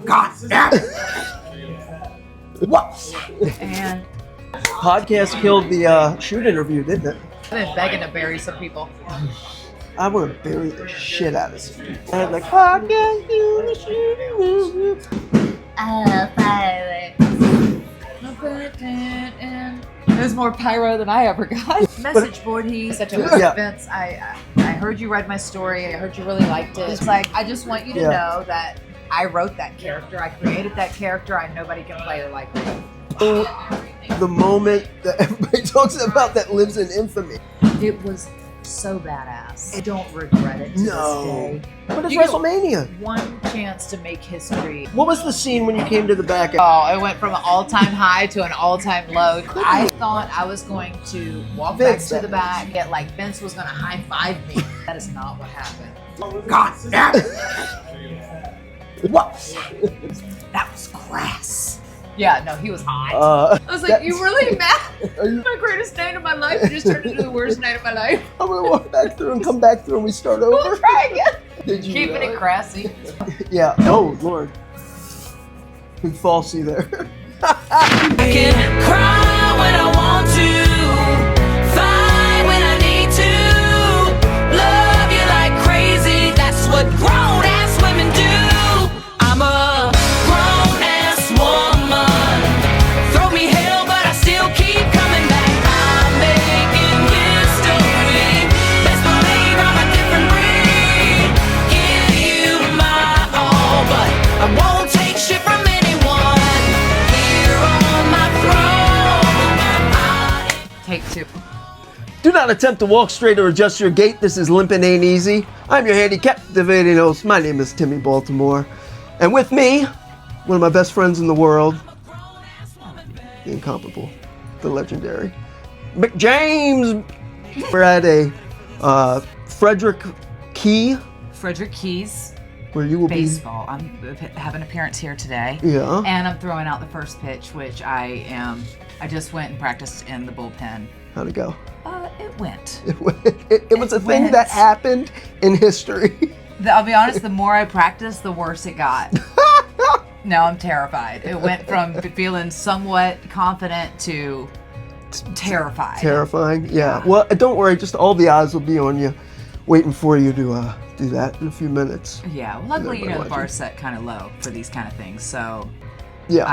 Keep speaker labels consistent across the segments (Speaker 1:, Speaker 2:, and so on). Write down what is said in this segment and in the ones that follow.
Speaker 1: God damn it! What?
Speaker 2: And
Speaker 1: Podcast killed the shoot interview, didn't it?
Speaker 2: I've been begging to bury some people.
Speaker 1: I want to bury the shit out of some people. I'm like, podcast killed the shoot interview.
Speaker 2: Oh, fireworks. There's more pyro than I ever got. Message board, he's such a Vince. I heard you read my story. I heard you really liked it. It's like, I just want you to know that I wrote that character. I created that character. Nobody can play her like me.
Speaker 1: The moment that everybody talks about that lives in infamy.
Speaker 2: It was so badass. I don't regret it to this day.
Speaker 1: But it's WrestleMania.
Speaker 2: One chance to make history.
Speaker 1: What was the scene when you came to the back?
Speaker 2: Oh, it went from an all-time high to an all-time low. I thought I was going to walk back to the back, get like Vince was going to high-five me. That is not what happened.
Speaker 1: God damn it! What?
Speaker 2: That was crass. Yeah, no, he was hot. I was like, you really mad? My greatest night of my life just turned into the worst night of my life.
Speaker 1: I'm going to walk back through and come back through and we start over.
Speaker 2: We'll try again.
Speaker 1: Did you
Speaker 2: Keeping it crassy.
Speaker 1: Yeah. Oh, Lord. Big falsy there.
Speaker 3: I can cry when I want to, fight when I need to, love you like crazy, that's what grown-ass women do. I'm a grown-ass woman, throw me hell but I still keep coming back. I'm making history, best believe I'm a different breed. Give you my all, but I won't take shit from anyone. Here on my throne,
Speaker 2: Take two.
Speaker 1: Do not attempt to walk straight or adjust your gait. This is LiMPiN AiNT Easy. I'm your handicaptivating host. My name is Timmy Baltimore. And with me, one of my best friends in the world, the incomparable, the legendary, Mickie James. We're at a Frederick Keys,
Speaker 2: Where
Speaker 1: you will
Speaker 2: baseball. I'm have an appearance here today.
Speaker 1: Yeah.
Speaker 2: And I'm throwing out the first pitch, which I just went and practiced in the bullpen.
Speaker 1: How'd it go?
Speaker 2: It went.
Speaker 1: It was a thing that happened in history.
Speaker 2: I'll be honest, the more I practiced, the worse it got. Now I'm terrified. It went from feeling somewhat confident to terrified.
Speaker 1: Terrifying, yeah. Well, don't worry, just all the eyes will be on you, waiting for you to do that in a few minutes.
Speaker 2: Yeah, well, luckily, the bar's set kind of low for these kind of things, so
Speaker 1: yeah,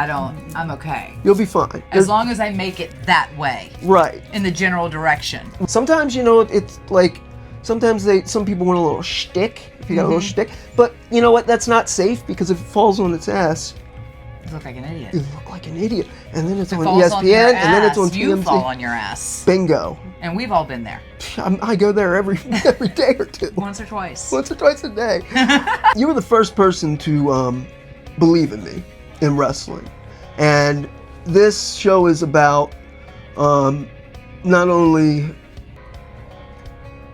Speaker 2: I'm okay.
Speaker 1: You'll be fine.
Speaker 2: As long as I make it that way.
Speaker 1: Right.
Speaker 2: In the general direction.
Speaker 1: Sometimes, it's like, sometimes some people want a little shtick, if you got a little shtick, but you know what, that's not safe because if it falls on its ass,
Speaker 2: you look like an idiot.
Speaker 1: You look like an idiot. And then it's on
Speaker 2: ESPN,
Speaker 1: and then it's on TMZ.
Speaker 2: You fall on your ass.
Speaker 1: Bingo.
Speaker 2: And we've all been there.
Speaker 1: I go there every day or two.
Speaker 2: Once or twice.
Speaker 1: Once or twice a day. You were the first person to believe in me in wrestling. And this show is about not only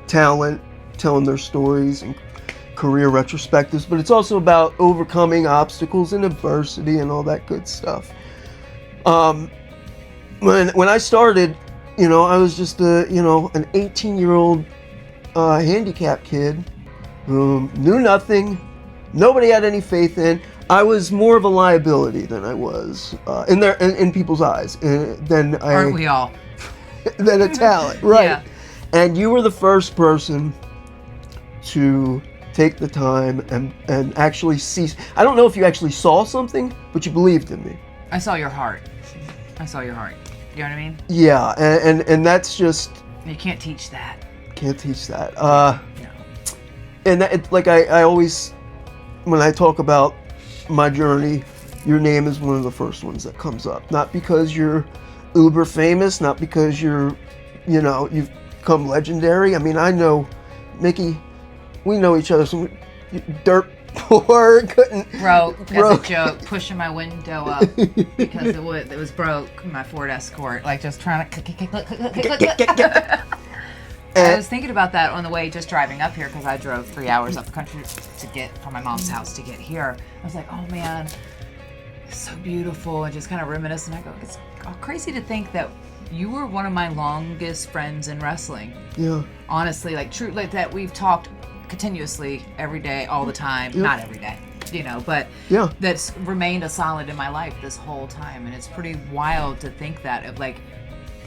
Speaker 1: talent, telling their stories and career retrospectives, but it's also about overcoming obstacles and adversity and all that good stuff. When I started, I was just an 18-year-old handicapped kid who knew nothing, nobody had any faith in. I was more of a liability than I was in people's eyes.
Speaker 2: Aren't we all?
Speaker 1: Than a talent, right?
Speaker 2: Yeah.
Speaker 1: And you were the first person to take the time and actually see. I don't know if you actually saw something, but you believed in me.
Speaker 2: I saw your heart. You know what I mean?
Speaker 1: Yeah, and that's just.
Speaker 2: You can't teach that.
Speaker 1: Can't teach that.
Speaker 2: No.
Speaker 1: And that, like I always, when I talk about my journey, your name is one of the first ones that comes up. Not because you're uber famous, not because you've become legendary. I mean, I know, Mickie, we know each other. So dirt poor, couldn't.
Speaker 2: Broke as a joke, pushing my window up because it was broke. My Ford Escort, like just trying to click. I was thinking about that on the way just driving up here because I drove 3 hours up the country to get from my mom's house to get here. I was like, oh man, it's so beautiful, and just kind of reminiscing. I go, it's crazy to think that you were one of my longest friends in wrestling.
Speaker 1: Yeah.
Speaker 2: Honestly, like that we've talked continuously every day, all the time.
Speaker 1: Yep.
Speaker 2: Not every day. but
Speaker 1: Yeah.
Speaker 2: that's remained a solid in my life this whole time. And it's pretty wild to think that of like,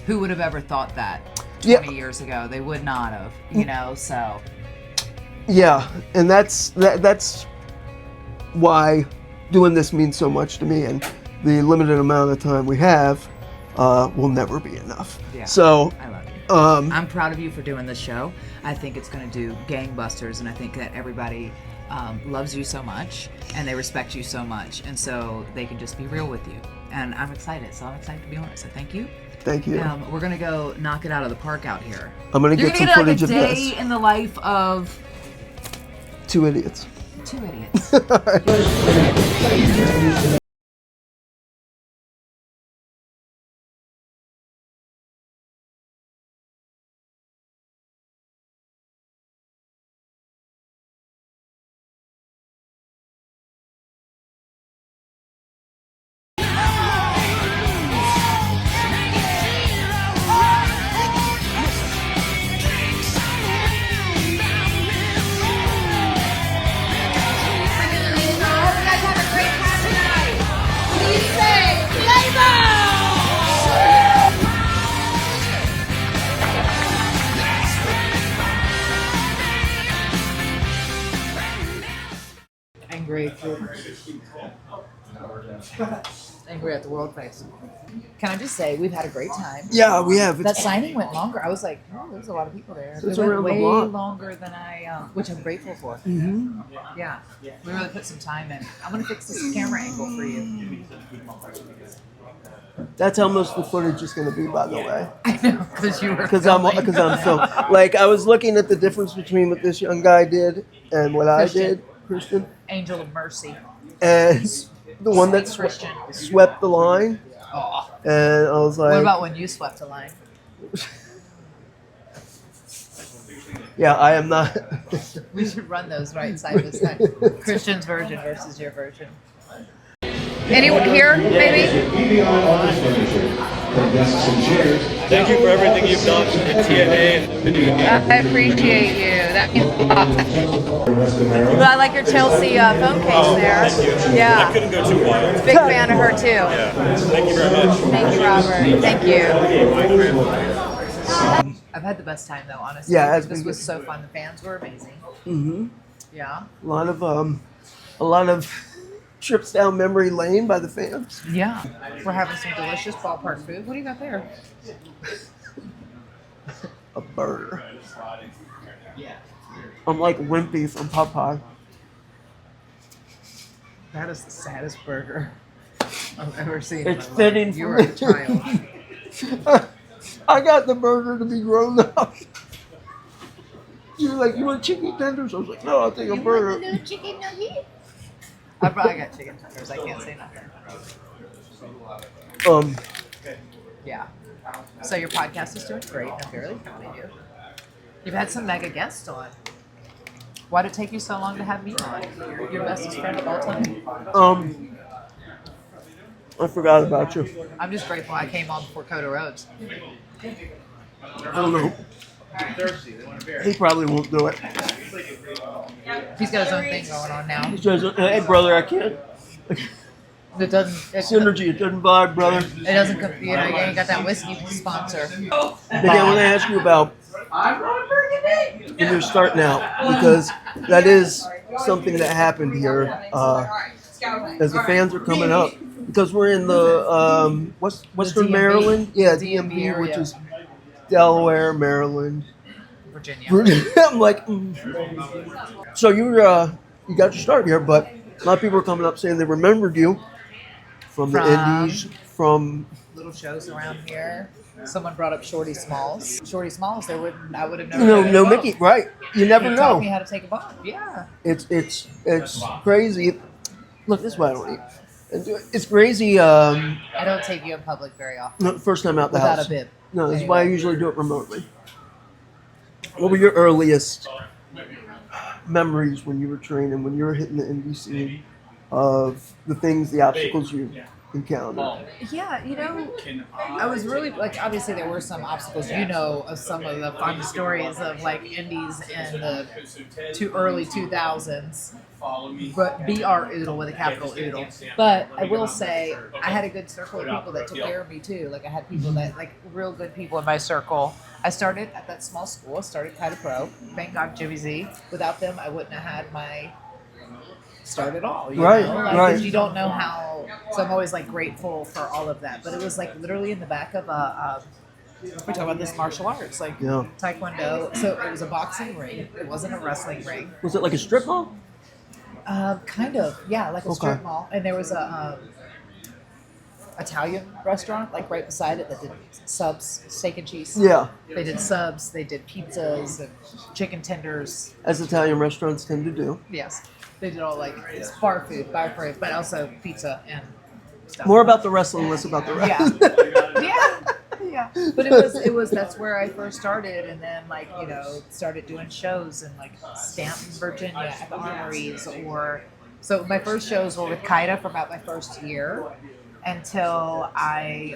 Speaker 2: who would have ever thought that 20 years ago? They would not have, so.
Speaker 1: Yeah, and that's why doing this means so much to me, and the limited amount of time we have will never be enough.
Speaker 2: Yeah.
Speaker 1: So
Speaker 2: I love you. I'm proud of you for doing this show. I think it's going to do gangbusters, and I think that everybody loves you so much, and they respect you so much, and so they can just be real with you. And I'm excited, so I'm excited to be on it. So thank you.
Speaker 1: Thank you.
Speaker 2: We're going to go knock it out of the park out here.
Speaker 1: I'm going to get some footage of
Speaker 2: like a
Speaker 1: this.
Speaker 2: day in the life of
Speaker 1: 2 idiots.
Speaker 2: 2 idiots. Angry at the world face. Can I just say we've had a great time?
Speaker 1: Yeah, we have.
Speaker 2: That signing went longer. I was like, oh, there's a lot of people there.
Speaker 1: It's
Speaker 2: It went
Speaker 1: around the
Speaker 2: way
Speaker 1: block.
Speaker 2: longer than I, which I'm grateful for.
Speaker 1: Mm-hmm.
Speaker 2: Yeah, we really put some time in. I'm gonna fix this camera angle for you.
Speaker 1: That's how most of the footage is going to be, by the way.
Speaker 2: I know, because you were.
Speaker 1: Because I'm filming. Like, I was looking at the difference between what this young guy did and what I did, Christian.
Speaker 2: Angel of Mercy.
Speaker 1: And the one that
Speaker 2: Christian.
Speaker 1: swept the line.
Speaker 2: Oh.
Speaker 1: And I was like...
Speaker 2: What about when you swept the line?
Speaker 1: Yeah, I am not...
Speaker 2: We should run those right side by side. Christian's version versus your version. Anyone here, maybe?
Speaker 4: Thank you for everything you've done in TNA and video games.
Speaker 2: I appreciate you. That means a lot. But I like your Chelsea phone case there.
Speaker 4: I
Speaker 2: Yeah.
Speaker 4: couldn't go too wild.
Speaker 2: Big fan of her too.
Speaker 4: Yeah. Thank you very much.
Speaker 2: Thank you, Robert. Thank you. I've had the best time though, honestly.
Speaker 1: Yeah, it's
Speaker 2: This
Speaker 1: been
Speaker 2: was
Speaker 1: good.
Speaker 2: so fun. The fans were amazing.
Speaker 1: Mm-hmm.
Speaker 2: Yeah.
Speaker 1: A lot of trips down memory lane by the fans.
Speaker 2: Yeah. We're having some delicious ballpark food. What do you got there?
Speaker 1: A burger. I'm like Wimpy from Popeye.
Speaker 2: That is the saddest burger I've ever seen.
Speaker 1: It's fitting
Speaker 2: You
Speaker 1: for
Speaker 2: were a
Speaker 1: me.
Speaker 2: child.
Speaker 1: I got the burger to be grown up. You were like, you want chicken tenders? I was like, no, I'll take a burger.
Speaker 2: Chicken nugget? I probably got chicken tenders. I can't say nothing. Yeah. So your podcast is doing great. I'm fairly proud of you. You've had some mega guests on. Why did it take you so long to have me on? You're your bestest friend of all time.
Speaker 1: I forgot about you.
Speaker 2: I'm just grateful I came on before Coda Rhodes.
Speaker 1: I don't know. He probably won't do it.
Speaker 2: He's got his own thing going on now.
Speaker 1: He says, hey, brother, I can't.
Speaker 2: It doesn't.
Speaker 1: Synergy, it doesn't vibe, brother.
Speaker 2: It doesn't. You know, you ain't got that whiskey sponsor.
Speaker 1: Again, I want to ask you about when you're starting out, because that is something that happened here as the fans are coming up. Because we're in the Western
Speaker 2: DMV.
Speaker 1: Maryland, yeah,
Speaker 2: DMV
Speaker 1: DMV,
Speaker 2: area.
Speaker 1: which is Delaware, Maryland,
Speaker 2: Virginia.
Speaker 1: I'm like, so you got your start here, but a lot of people are coming up saying they remembered you from the Indys, from
Speaker 2: little shows around here. Someone brought up Shorty Smalls. Shorty Smalls, I would have never.
Speaker 1: no Mickie, right? You never
Speaker 2: He
Speaker 1: know.
Speaker 2: taught me how to take a bomb. Yeah.
Speaker 1: It's crazy. Look, this is why I don't eat. It's crazy.
Speaker 2: I don't take you in public very often.
Speaker 1: No, first time out the
Speaker 2: Without
Speaker 1: house.
Speaker 2: a bib.
Speaker 1: No, this is
Speaker 2: Anyway.
Speaker 1: why I usually do it remotely. What were your earliest memories when you were training, when you were hitting the indie scene, of the things, the obstacles you encountered?
Speaker 2: Yeah, you know, I was really, like, obviously there were some obstacles, you know, of some of the fun stories of, like, indies in the early 2000s. BR Oodle with a capital Oodle. But I will say, I had a good circle of people that took care of me too. Like I had people that, like real good people in my circle. I started at that small school, started Kaita Pro. Thank God Jimmy Z. Without them, I wouldn't have had my start at all. You know? Like, 'cause you don't know how, so I'm always like grateful for all of that. But it was like literally in the back of we're talking about this martial arts, like Taekwondo. So it was a boxing ring. It wasn't a wrestling ring.
Speaker 1: Was it like a strip mall?
Speaker 2: Kind of, yeah, like a strip mall. And there was a Italian restaurant like right beside it that did subs, steak and cheese.
Speaker 1: Yeah.
Speaker 2: They did subs, they did pizzas and chicken tenders.
Speaker 1: As Italian restaurants tend to do.
Speaker 2: Yes. They did all like bar food, but also pizza and stuff.
Speaker 1: More about the wrestling, less about the wrestling.
Speaker 2: Yeah. But it was that's where I first started, and then like, you know, started doing shows in like Stanton, Virginia at the Armories, or so my first shows were with Kaita for about my first year until I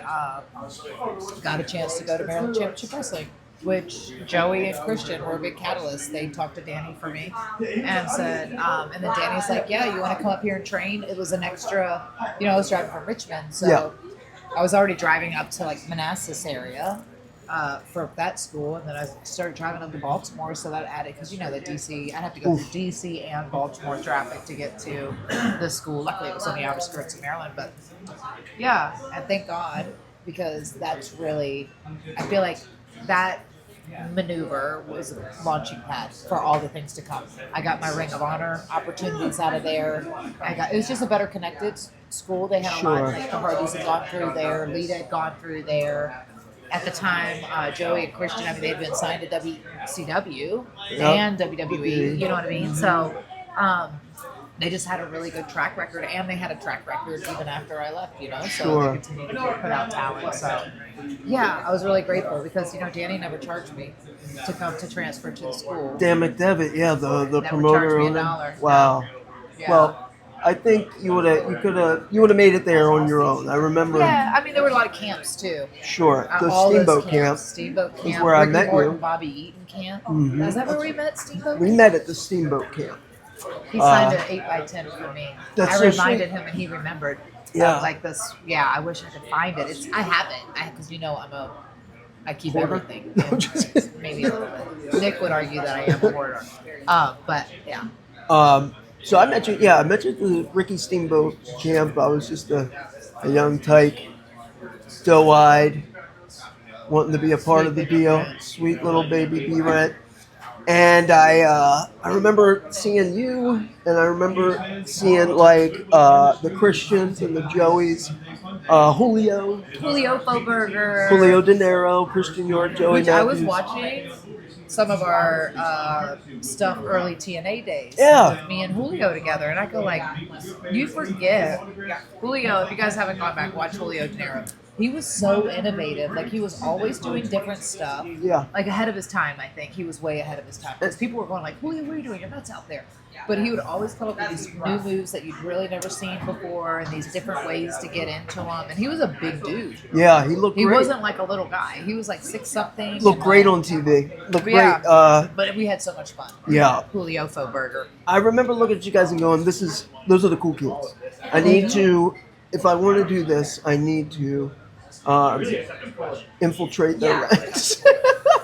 Speaker 2: got a chance to go to Maryland Championship Wrestling, which Joey and Christian were a big catalyst. They talked to Danny for me and said, and then Danny's like, yeah, you want to come up here and train? It was an extra, you know, I was driving from Richmond, so I was already driving up to like Manassas area for that school, and then I started driving up to Baltimore, so that added, because you know that DC, I'd have to go through DC and Baltimore traffic to get to the school. Luckily it was on the outer skirts of Maryland, but yeah, and thank God, because that's really, I feel like that maneuver was a launching pad for all the things to come. I got my Ring of Honor opportunities out of there. It was just a better connected school. They had a lot, like the Hardys had gone through there, Lita had gone through there. At the time, Joey and Christian, I mean, they'd been signed to WCW and WWE, you know what I mean? So they just had a really good track record, and they had a track record even after I left, you know? So they continued to put out talent. So yeah, I was really grateful because, you know, Danny never charged me to come to transfer to the school.
Speaker 1: Dan McDevitt, the
Speaker 2: Never
Speaker 1: promoter.
Speaker 2: charged me $1.
Speaker 1: Wow.
Speaker 2: Yeah.
Speaker 1: Well, I think you would have made it there on your own. I remember.
Speaker 2: Yeah, I mean, there were a lot of camps too.
Speaker 1: Sure, the
Speaker 2: All
Speaker 1: Steamboat
Speaker 2: those
Speaker 1: camp.
Speaker 2: Steamboat camp.
Speaker 1: Was where I
Speaker 2: Ricky
Speaker 1: met
Speaker 2: Morton,
Speaker 1: you.
Speaker 2: Bobby Eaton camp.
Speaker 1: Mhm.
Speaker 2: Is that where we met, Steamboat?
Speaker 1: We met at the Steamboat camp.
Speaker 2: He signed an 8x10 for me.
Speaker 1: That's
Speaker 2: I
Speaker 1: so
Speaker 2: reminded
Speaker 1: sweet.
Speaker 2: him, and he remembered.
Speaker 1: Yeah.
Speaker 2: Like this. Yeah, I wish I could find it. I have it because you know I keep everything. Maybe a little bit. Nick would argue that I am a hoarder. But yeah.
Speaker 1: So I met you. Yeah, I met you at the Ricky Steamboat camp. I was just a young tyke, doe-eyed, wanting to be a part of the deal. Sweet little baby B-Rent. And I remember seeing you, and I remember seeing like the Christians and the Joeys, Julio
Speaker 2: Foberger.
Speaker 1: Julio De Niro, Christian York, Joey
Speaker 2: Which I was
Speaker 1: Matthews.
Speaker 2: watching some of our stuff early TNA days.
Speaker 1: Yeah.
Speaker 2: With me and Julio together. And I go like, you forget. Julio, if you guys haven't gone back, watch Julio De Niro. He was so innovative. Like, he was always doing different stuff.
Speaker 1: Yeah.
Speaker 2: Like, ahead of his time, I think. He was way ahead of his time. Because people were going like, Julio, what are you doing? Your nuts out there. But he would always come up with these new moves that you'd really never seen before and these different ways to get into them. And he was a big dude.
Speaker 1: Yeah, he looked
Speaker 2: He
Speaker 1: great.
Speaker 2: wasn't like a little guy. He was like 6-something.
Speaker 1: Looked great on TV. Looked great.
Speaker 2: But we had so much fun.
Speaker 1: Yeah.
Speaker 2: Julio Foberger.
Speaker 1: I remember looking at you guys and going, those are the cool kids. I need to, if I want to do this, I need to infiltrate their ranks.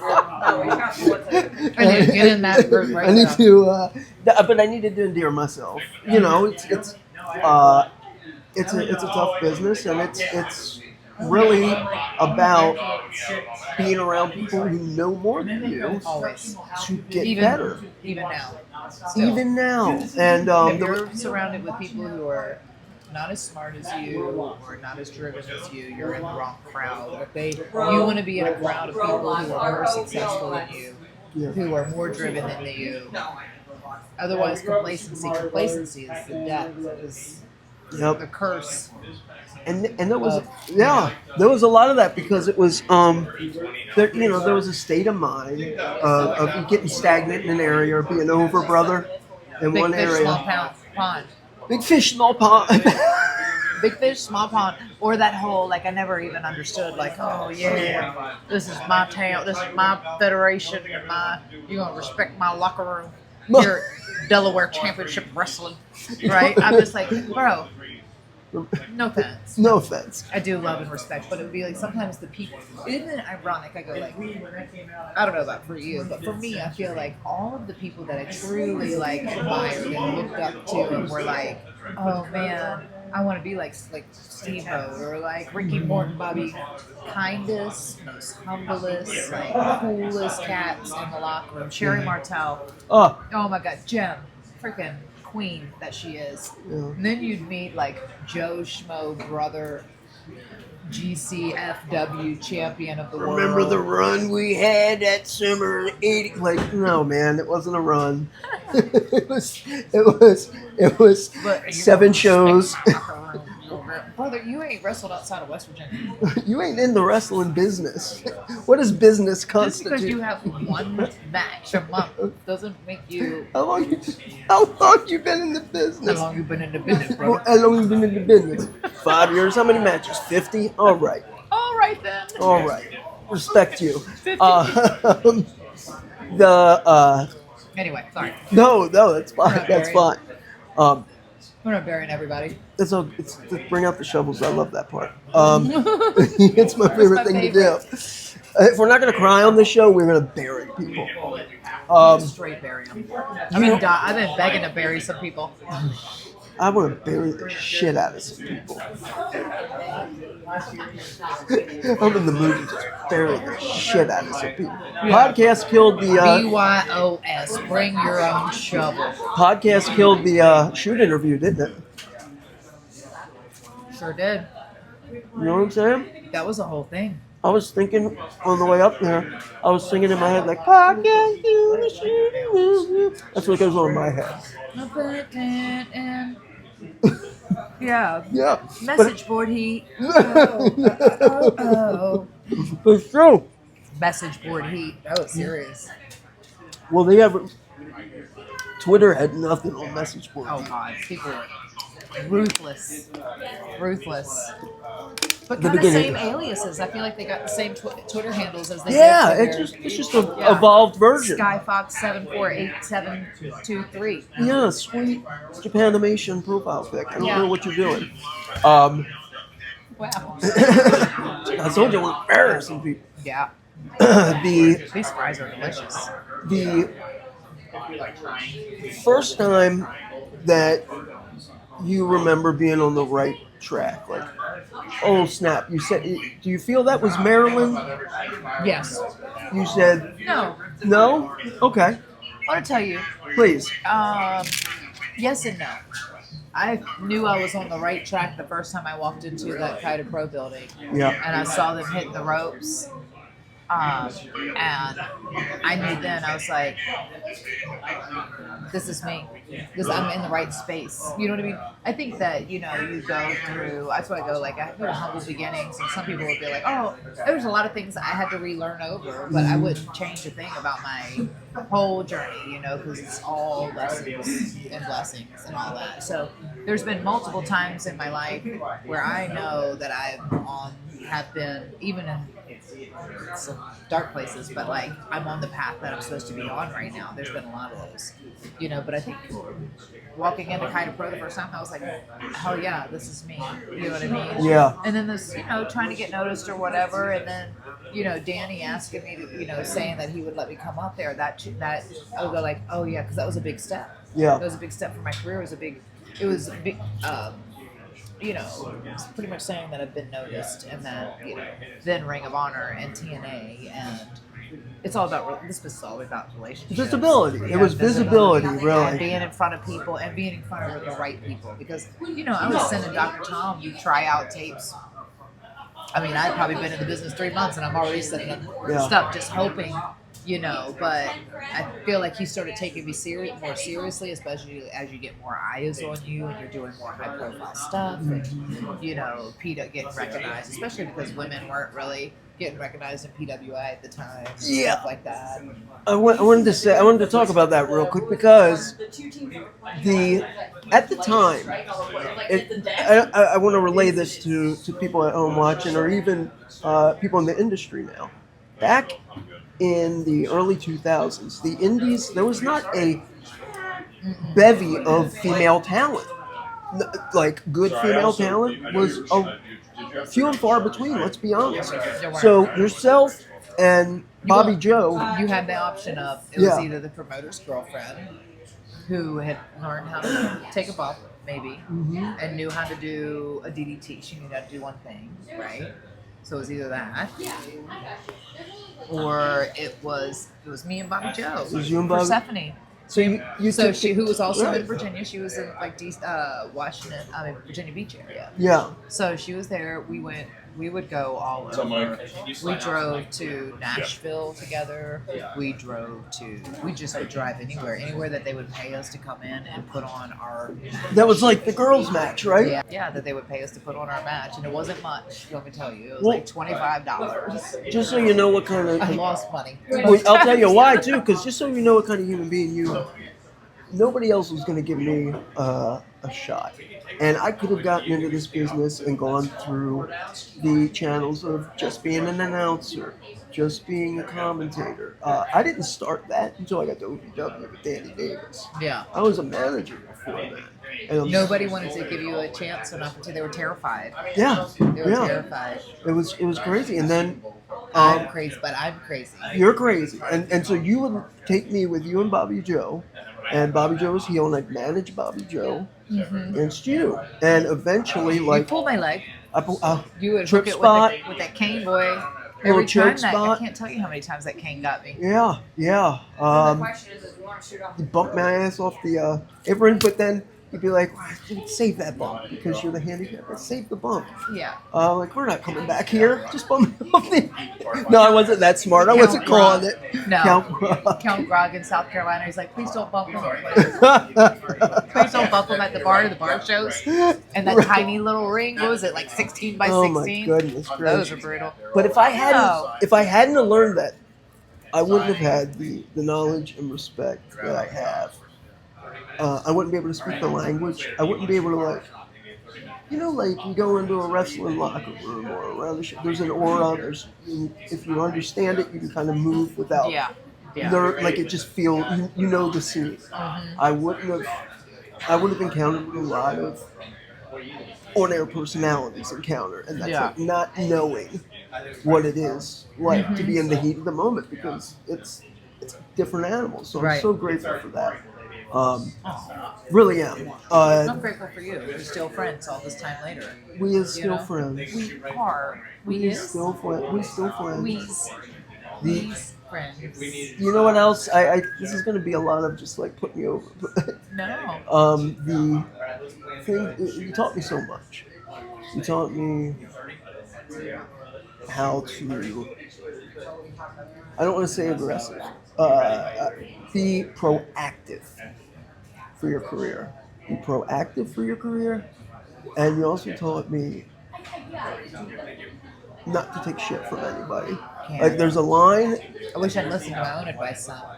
Speaker 2: I need to get in that group right
Speaker 1: I need
Speaker 2: now.
Speaker 1: to, but I needed to endear myself. You know, it's a tough business, and it's really about being around people who know more than you
Speaker 2: Always.
Speaker 1: to get better.
Speaker 2: Even now. Still.
Speaker 1: Even now, and
Speaker 2: If you're surrounded with people who are not as smart as you or not as driven as you, you're in the wrong crowd. You want to be in a crowd of people who are more successful than you, who are more driven than you. Otherwise, complacency is the death. It is the curse.
Speaker 1: And there was there was a lot of that because it was there was a state of mind of getting stagnant in an area or being over brother in
Speaker 2: Big
Speaker 1: one
Speaker 2: fish,
Speaker 1: area.
Speaker 2: small pond.
Speaker 1: Big fish, small pond.
Speaker 2: Big fish, small pond, or that whole, like, I never even understood, like, oh yeah, this is my town, this is my federation, you're gonna respect my locker room. your Delaware Championship Wrestling, right? I'm just like, bro, no offense.
Speaker 1: No offense.
Speaker 2: I do love and respect, but it would be like sometimes the people. Isn't it ironic? I go like, I don't know about for you, but for me, I feel like all of the people that I truly like admired and looked up to and were like, oh man, I want to be like Steve-O or like Ricky Morton, Bobby, kindest, most humblest, like coolest cats in the locker room. Sherry Martel. Oh my God, Jem, freaking queen that she is.
Speaker 1: Yeah.
Speaker 2: And then you'd meet like Joe Schmo, brother, GCFW champion of the world.
Speaker 1: Remember the run we had that summer in '80? Like, no, man, it wasn't a run. it was
Speaker 2: But
Speaker 1: 7 shows.
Speaker 2: Brother, you ain't wrestled outside of West Virginia.
Speaker 1: You ain't in the wrestling business. What does business
Speaker 2: Just
Speaker 1: constitute?
Speaker 2: because you have one match a month doesn't make you.
Speaker 1: How long you been in the business?
Speaker 2: How long you been in the business,
Speaker 1: Well,
Speaker 2: bro?
Speaker 1: how long you been in the business? 5 years. How many matches? 50? All right.
Speaker 2: All right then.
Speaker 1: All right. Respect you.
Speaker 2: 50. Anyway, sorry.
Speaker 1: No, that's fine.
Speaker 2: Not
Speaker 1: That's
Speaker 2: very.
Speaker 1: fine.
Speaker 2: We're not burying everybody.
Speaker 1: It's bring out the shovels. I love that part. It's my favorite
Speaker 2: my
Speaker 1: thing
Speaker 2: favorite.
Speaker 1: to do. If we're not going to cry on this show, we're going to bury people.
Speaker 2: Straight bury them. I've been begging to bury some people.
Speaker 1: I want to bury the shit out of some people. I'm in the mood to just bury the shit out of some people. Podcast killed the
Speaker 2: BYOS. Bring your own shovel.
Speaker 1: podcast killed the shoot interview, didn't it?
Speaker 2: Sure did.
Speaker 1: You know what I'm saying?
Speaker 2: That was the whole thing.
Speaker 1: I was thinking on the way up there, I was singing in my head like, podcast killed the shoot interview. That's what goes on in my head.
Speaker 2: Yeah.
Speaker 1: Yeah.
Speaker 2: Message board heat. Oh.
Speaker 1: But it's true.
Speaker 2: Message board heat. That was serious.
Speaker 1: Well, they have. Twitter had nothing on message board.
Speaker 2: Oh God, people are ruthless. But
Speaker 1: The
Speaker 2: kind of
Speaker 1: beginning.
Speaker 2: same aliases. I feel like they got the same Twitter handles as they
Speaker 1: Yeah,
Speaker 2: did.
Speaker 1: it's just an evolved version.
Speaker 2: Skyfox74873.
Speaker 1: Yeah, sweet Japanimation profile pic. I don't
Speaker 2: Yeah.
Speaker 1: know what you're doing.
Speaker 2: Wow.
Speaker 1: I told you I want embarrassing people.
Speaker 2: Yeah.
Speaker 1: These
Speaker 2: fries are delicious.
Speaker 1: the first time that you remember being on the right track, like, oh snap! You said, do you feel that was Maryland?
Speaker 2: Yes.
Speaker 1: You said
Speaker 2: No.
Speaker 1: no. Okay,
Speaker 2: I want to tell you.
Speaker 1: please.
Speaker 2: Yes and no. I knew I was on the right track the first time I walked into that Kaido Pro building.
Speaker 1: Yeah.
Speaker 2: And I saw them hitting the ropes. And I knew then, I was like, this is me. I'm in the right space. You know what I mean? I think that, you go through, that's why I go, like, I go to humble beginnings, and some people would be like, oh, there's a lot of things I had to relearn over, but I wouldn't change a thing about my whole journey, because it's all lessons and blessings and all that. So there's been multiple times in my life where I know that have been, even in some dark places, but like I'm on the path that I'm supposed to be on right now. There's been a lot of those, but I think walking into Kaido Pro the first time, I was like, hell yeah, this is me. You know what I mean?
Speaker 1: Yeah.
Speaker 2: And then this, trying to get noticed or whatever, and then, Danny asking me, saying that he would let me come up there. That I would go like, oh yeah, because that was a big step.
Speaker 1: Yeah.
Speaker 2: It was a big step for my career. It was a big. It's pretty much saying that I've been noticed, and that, then Ring of Honor and TNA, and it's all about, this was all about relationships.
Speaker 1: Visibility. It was visibility, really.
Speaker 2: And being in front of people, and being in front of the right people, because, I was sending Dr. Tom tryout tapes. I mean, I'd probably been in the business 3 months, and I'm already sending them stuff, just hoping, but I feel like he started taking me more seriously, especially as you get more eyes on you and you're doing more high profile stuff, and, PETA getting recognized, especially because women weren't really getting recognized in PWI at the time, and stuff like that.
Speaker 1: I wanted to talk about that real quick, because at the time, I want to relay this to people at home watching, or even people in the industry now. Back in the early 2000s, the Indies, there was not a bevy of female talent. Like, good female talent was few and far between, let's be honest. So, yourself and Bobby Joe.
Speaker 2: You had the option of, it was
Speaker 1: Yeah.
Speaker 2: either the promoter's girlfriend, who had learned how to take a bump, maybe, and knew how to do a DDT. She knew how to do one thing, right? So it was either that, or it was me and Bobby Joe.
Speaker 1: It was you and Bobby?
Speaker 2: Persephone.
Speaker 1: So, you
Speaker 2: So
Speaker 1: took
Speaker 2: she, who was also
Speaker 1: right.
Speaker 2: in Virginia, she was in like Washington, Virginia Beach area.
Speaker 1: Yeah.
Speaker 2: So she was there. We would go all over. We drove to Nashville together. We just would drive anywhere that they would pay us to come in and put on our.
Speaker 1: That was like the girls' match, right?
Speaker 2: Yeah, that they would pay us to put on our match, and it wasn't much. Let me tell you, it was
Speaker 1: Well,
Speaker 2: like $25.
Speaker 1: Just so you know what kind of.
Speaker 2: I lost money.
Speaker 1: Well, I'll tell you why too, because just so you know what kind of human being you are, nobody else was going to give me a shot, and I could have gotten into this business and gone through the channels of just being an announcer, just being a commentator. I didn't start that until I got to OVW with Danny Davis.
Speaker 2: Yeah.
Speaker 1: I was a manager before that. And
Speaker 2: Nobody wanted to give you a chance enough until they were terrified.
Speaker 1: Yeah,
Speaker 2: They were
Speaker 1: yeah.
Speaker 2: terrified.
Speaker 1: It was crazy, and then.
Speaker 2: I'm crazy, but I'm crazy.
Speaker 1: You're crazy. And so you would take me with you and Bobby Joe, and Bobby Joe was heel, and I'd manage Bobby Joe against you. And eventually,
Speaker 2: You
Speaker 1: like,
Speaker 2: pulled my leg. You would
Speaker 1: trip
Speaker 2: hook it
Speaker 1: spot,
Speaker 2: with that cane, boy.
Speaker 1: little
Speaker 2: Every time
Speaker 1: choke
Speaker 2: that, I
Speaker 1: spot.
Speaker 2: can't tell you how many times that cane got me.
Speaker 1: Yeah. You bumped my ass off the apron, but then you'd be like, well, save that bump because you're the handicapper. Save the bump.
Speaker 2: Yeah.
Speaker 1: Like, we're not coming back here. Just bump me off the. No, I wasn't that smart. I wasn't calling it.
Speaker 2: No.
Speaker 1: Count Grog.
Speaker 2: Count Grog in South Carolina. He's like, please don't bump him. Please don't bump him at the bar shows. And that
Speaker 1: Right.
Speaker 2: tiny little ring, what was it, like 16 by 16?
Speaker 1: Oh my goodness
Speaker 2: Those
Speaker 1: gracious.
Speaker 2: are brutal.
Speaker 1: But if I hadn't,
Speaker 2: No.
Speaker 1: learned that, I wouldn't have had the knowledge and respect that I have. I wouldn't be able to speak the language. I wouldn't be able to, like, like you go into a wrestling locker room or around the show. There's an aura. If you understand it, you can kind of move without.
Speaker 2: Yeah.
Speaker 1: Like, it just feels. You know the scene. I would have encountered a lot of on-air personalities encounter, and that's like not knowing what it is like to be in the heat of the moment, because it's a different animal. So I'm so grateful for that. Really am.
Speaker 2: I'm grateful for you. We're still friends all this time later.
Speaker 1: We is still friends.
Speaker 2: We are.
Speaker 1: We still friends. We still friends.
Speaker 2: We's friends.
Speaker 1: You know what else? I this is going to be a lot of just like putting you over.
Speaker 2: No.
Speaker 1: The thing you taught me so much. You taught me how to. I don't want to say aggressive. Be proactive for your career. Be proactive for your career, and you also taught me not to take shit from anybody. Like, there's a line.
Speaker 2: I wish I'd listened to my own advice, son.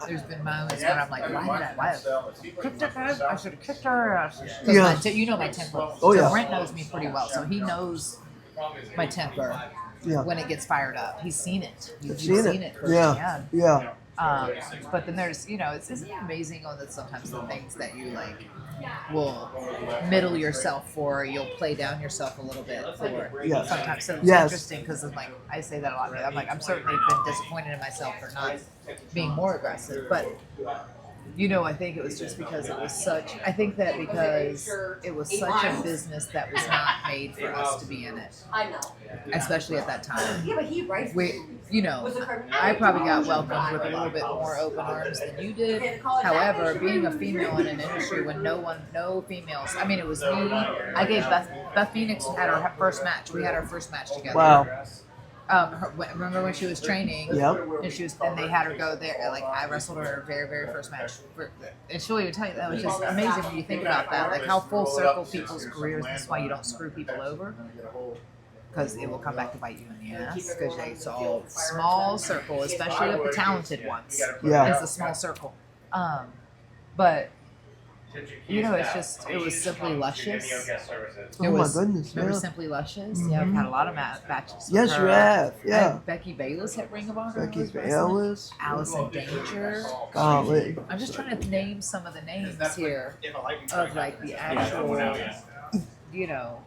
Speaker 2: There's been moments when I'm like, why I should have kicked her ass.
Speaker 1: Yeah.
Speaker 2: You know my temper.
Speaker 1: Oh, yeah.
Speaker 2: So Brent knows me pretty well, so he knows my temper when it gets fired up. He's seen it. You've seen it firsthand.
Speaker 1: Yeah.
Speaker 2: But then there's, isn't it amazing that sometimes the things that you like will middle yourself for, you'll play down yourself a little bit for sometimes. So it's interesting because I say that a lot. I'm like, I'm certainly been disappointed in myself for not being more aggressive, but I think it was just because it was such a business that was not made for us to be in it.
Speaker 5: I know.
Speaker 2: Especially at that time.
Speaker 5: Yeah, but he writes.
Speaker 2: I probably got welcomed with a little bit more open arms than you did. However, being a female in an industry when no females, it was me. I gave Beth Phoenix had our first match. We had our first match together.
Speaker 1: Wow.
Speaker 2: Remember when she was training?
Speaker 1: Yep.
Speaker 2: And they had her go there. Like, I wrestled her very, very first match. And she'll even tell you that was just amazing when you think about that. Like, how full circle people's careers. That's why you don't screw people over. Because it will come back to bite you in the ass. Because it's all small circle, especially of the talented ones.
Speaker 1: Yeah.
Speaker 2: It's a small circle. But you know, it was Simply Luscious.
Speaker 1: Oh my goodness,
Speaker 2: Remember
Speaker 1: yeah.
Speaker 2: Simply Luscious? Yeah, I've had a lot of matches.
Speaker 1: Yes,
Speaker 2: with
Speaker 1: you
Speaker 2: her.
Speaker 1: have. Yeah.
Speaker 2: And Becky Bayless at Ring of Honor.
Speaker 1: Becky
Speaker 2: was wrestling.
Speaker 1: Bayless.
Speaker 2: Alice in Danger.
Speaker 1: Golly.
Speaker 2: I'm just trying to name some of the names here of like the actual, you know,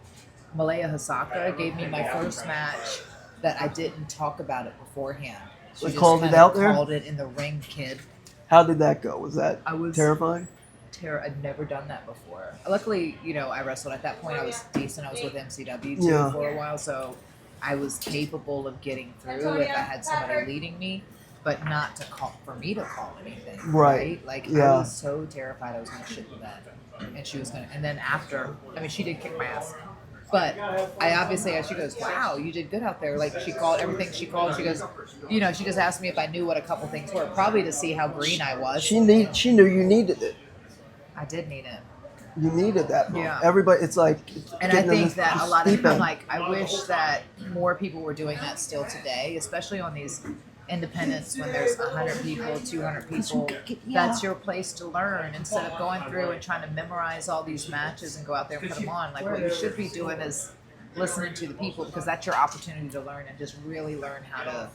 Speaker 2: Malaya Hasaka gave me my first match that I didn't talk about it beforehand. She
Speaker 1: They
Speaker 2: just
Speaker 1: called it
Speaker 2: kinda
Speaker 1: out there?
Speaker 2: Called it in the ring, kid.
Speaker 1: How did that go? Was that
Speaker 2: I was
Speaker 1: terrifying?
Speaker 2: I'd never done that before. Luckily, you know, I wrestled at that point. I was decent. I was with MCW too
Speaker 1: Yeah.
Speaker 2: for a while, so I was capable of getting through if I had somebody leading me, but not to call for me to call anything.
Speaker 1: Right.
Speaker 2: Like
Speaker 1: Yeah.
Speaker 2: I was so terrified I was going to shit the bed, and she was going to. And then after, I mean, she did kick my ass. But I obviously, she goes, wow, you did good out there. Like, she called everything she called. She goes, you know, she just asked me if I knew what a couple things were, probably to see how green I was.
Speaker 1: She knew you needed it.
Speaker 2: I did need it.
Speaker 1: You needed that.
Speaker 2: Yeah.
Speaker 1: Everybody, it's like.
Speaker 2: And I
Speaker 1: getting in
Speaker 2: think
Speaker 1: this
Speaker 2: that a lot of
Speaker 1: deep
Speaker 2: people,
Speaker 1: end.
Speaker 2: like, I wish that more people were doing that still today, especially on these independents when there's 100 people, 200 people. That's your place to learn instead of going through and trying to memorize all these matches and go out there and put them on. Like, what you should be doing is listening to the people, because that's your opportunity to learn and just really learn how to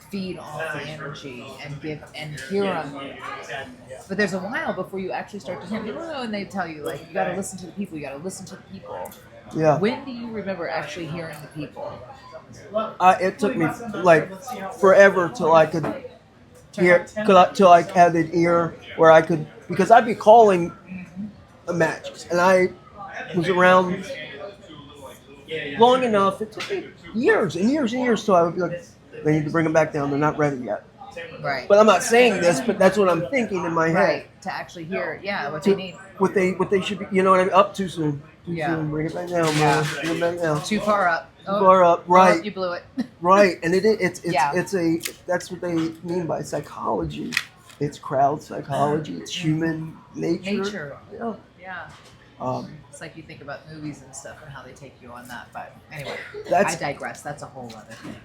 Speaker 2: feed off the energy and give and hear them. But there's a while before you actually start to hear them, and they tell you, like, you got to listen to the people, you got to listen to the people.
Speaker 1: Yeah.
Speaker 2: When do you remember actually hearing the people?
Speaker 1: It took me like forever till I could hear, till I had an ear where I could, because I'd be calling matches, and I was around long enough. It took me years and years and years till I would be like, they need to bring them back down. They're not ready yet.
Speaker 2: Right.
Speaker 1: But I'm not saying this, but that's what I'm thinking in my head.
Speaker 2: Right. To actually hear, what they need.
Speaker 1: What they should be, you know what I mean? Up too soon. Too
Speaker 2: Yeah.
Speaker 1: soon. Bring it back down, man. Bring it back down.
Speaker 2: Too far up.
Speaker 1: Too far up. Right.
Speaker 2: Oh, you blew it.
Speaker 1: Right. And it's
Speaker 2: Yeah.
Speaker 1: that's what they mean by psychology. It's crowd psychology. It's human nature. Yeah.
Speaker 2: Yeah. It's like you think about movies and stuff and how they take you on that. But anyway,
Speaker 1: That's-
Speaker 2: I digress. That's a whole other thing.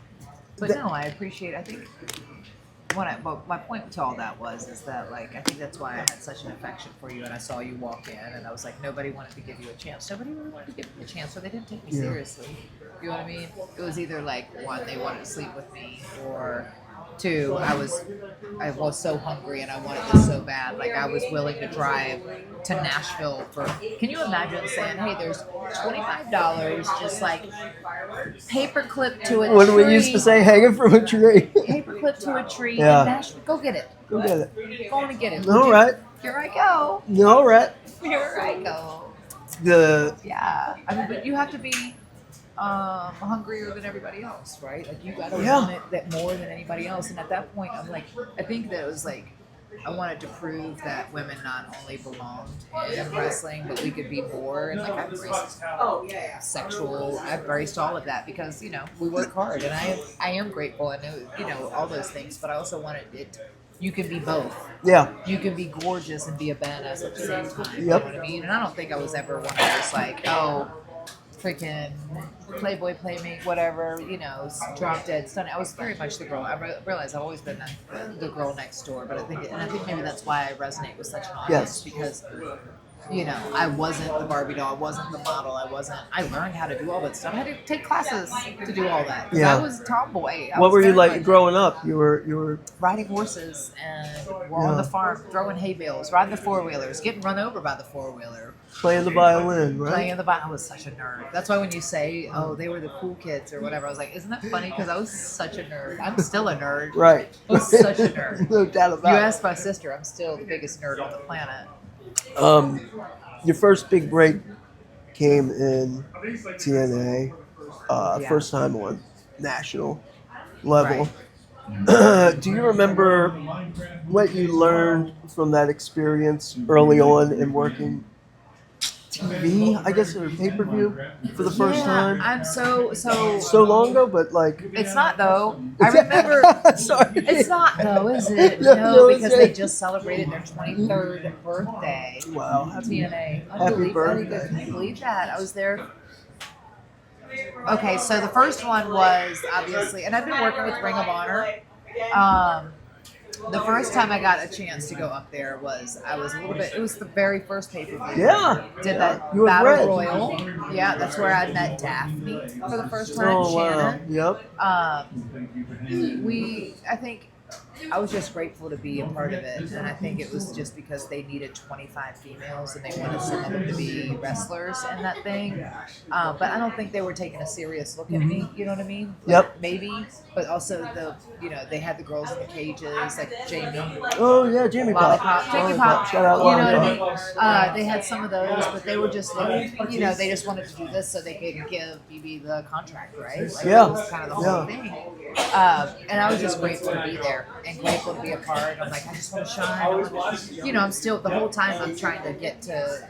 Speaker 2: But no, I appreciate. I think but my point to all that is that, like, I think that's why I had such an affection for you, and I saw you walk in, and I was like, nobody wanted to give you a chance. Nobody really wanted to give me a chance, or they didn't take me seriously. You know what I mean? It was either like, one, they wanted to sleep with me, or two, I was so hungry and I wanted this so bad. Like, I was willing to drive to Nashville for. Can you imagine saying, "Hey, there's $25, just like paperclip to a tree."
Speaker 1: What do we used to say? Hanging from a tree.
Speaker 2: Paperclip to a tree
Speaker 1: Yeah.
Speaker 2: in Nashville. Go get it.
Speaker 1: Go get it.
Speaker 2: Go on and get it.
Speaker 1: All right.
Speaker 2: Here I go.
Speaker 1: All right.
Speaker 2: Here I go. Yeah. I mean, but you have to be hungrier than everybody else, right? Like, you got to want it that more than anybody else. And at that point, I'm like, I think that it was like, I wanted to prove that women not only belonged in wrestling, but we could be more. And like, I embraced sexual, I embraced all of that because, you know, we work hard, and I am grateful. I know, you know, all those things, but I also wanted it. You can be both.
Speaker 1: Yeah.
Speaker 2: You can be gorgeous and be a badass at the same time.
Speaker 1: Yep.
Speaker 2: You know what I mean? And I don't think I was ever one of those, like, oh, freaking Playboy, Playmate, whatever, you know, drop dead stunning. I was very much the girl. I realize I've always been the girl next door, but I think maybe that's why I resonate with such an audience, because, you know, I wasn't the Barbie doll, I wasn't the model, I learned how to do all that stuff. I had to take classes to do all that.
Speaker 1: Yeah.
Speaker 2: I was a tomboy.
Speaker 1: What were you like growing up? You were
Speaker 2: riding horses, and we're on the farm, throwing hay bales, riding the four-wheelers, getting run over by the four-wheeler.
Speaker 1: playing the violin, right?
Speaker 2: Playing the violin. I was such a nerd. That's why when you say, oh, they were the cool kids or whatever, I was like, isn't that funny? Because I was such a nerd. I'm still a nerd.
Speaker 1: Right.
Speaker 2: I was such a nerd.
Speaker 1: No doubt
Speaker 2: You
Speaker 1: about it.
Speaker 2: asked my sister, I'm still the biggest nerd on the planet.
Speaker 1: Your first big break came in TNA, first time on national level. Do you remember what you learned from that experience early on in working TV, I guess, or pay-per-view for the first time?
Speaker 2: I'm so
Speaker 1: long ago, but like...
Speaker 2: It's not, though. I remember...
Speaker 1: Sorry.
Speaker 2: It's not, though, is it?
Speaker 1: No,
Speaker 2: No, because
Speaker 1: it's
Speaker 2: they
Speaker 1: it.
Speaker 2: just celebrated their 23rd birthday.
Speaker 1: Wow.
Speaker 2: TNA.
Speaker 1: Happy birthday.
Speaker 2: Can you believe that? I was there. Okay, so the first one was, obviously, and I've been working with Ring of Honor. The first time I got a chance to go up there I was a little bit. It was the very first pay-per-view.
Speaker 1: Yeah.
Speaker 2: Did that
Speaker 1: You were
Speaker 2: Battle
Speaker 1: Red.
Speaker 2: Royal. Yeah, that's where I met Daphne for the first time.
Speaker 1: Oh, wow.
Speaker 2: Shannon.
Speaker 1: Yep.
Speaker 2: I think I was just grateful to be a part of it, and I think it was just because they needed 25 females and they wanted some of them to be wrestlers in that thing. But I don't think they were taking a serious look at me. You know what I mean?
Speaker 1: Yep.
Speaker 2: Maybe, but also they had the girls in the cages, like Jamie.
Speaker 1: Oh, yeah, Jamie Pop.
Speaker 2: Lollipop, Jamie Pop.
Speaker 1: Shout out
Speaker 2: You know what
Speaker 1: Lollipop.
Speaker 2: I mean? They had some of those, but they were just like, they just wanted to do this so they could give BB the contract, right? Like,
Speaker 1: Yeah.
Speaker 2: that was kind of the whole thing. And I was just grateful to be there and grateful to be a part. I'm like, I just want to shine. I'm still, the whole time I'm trying to get to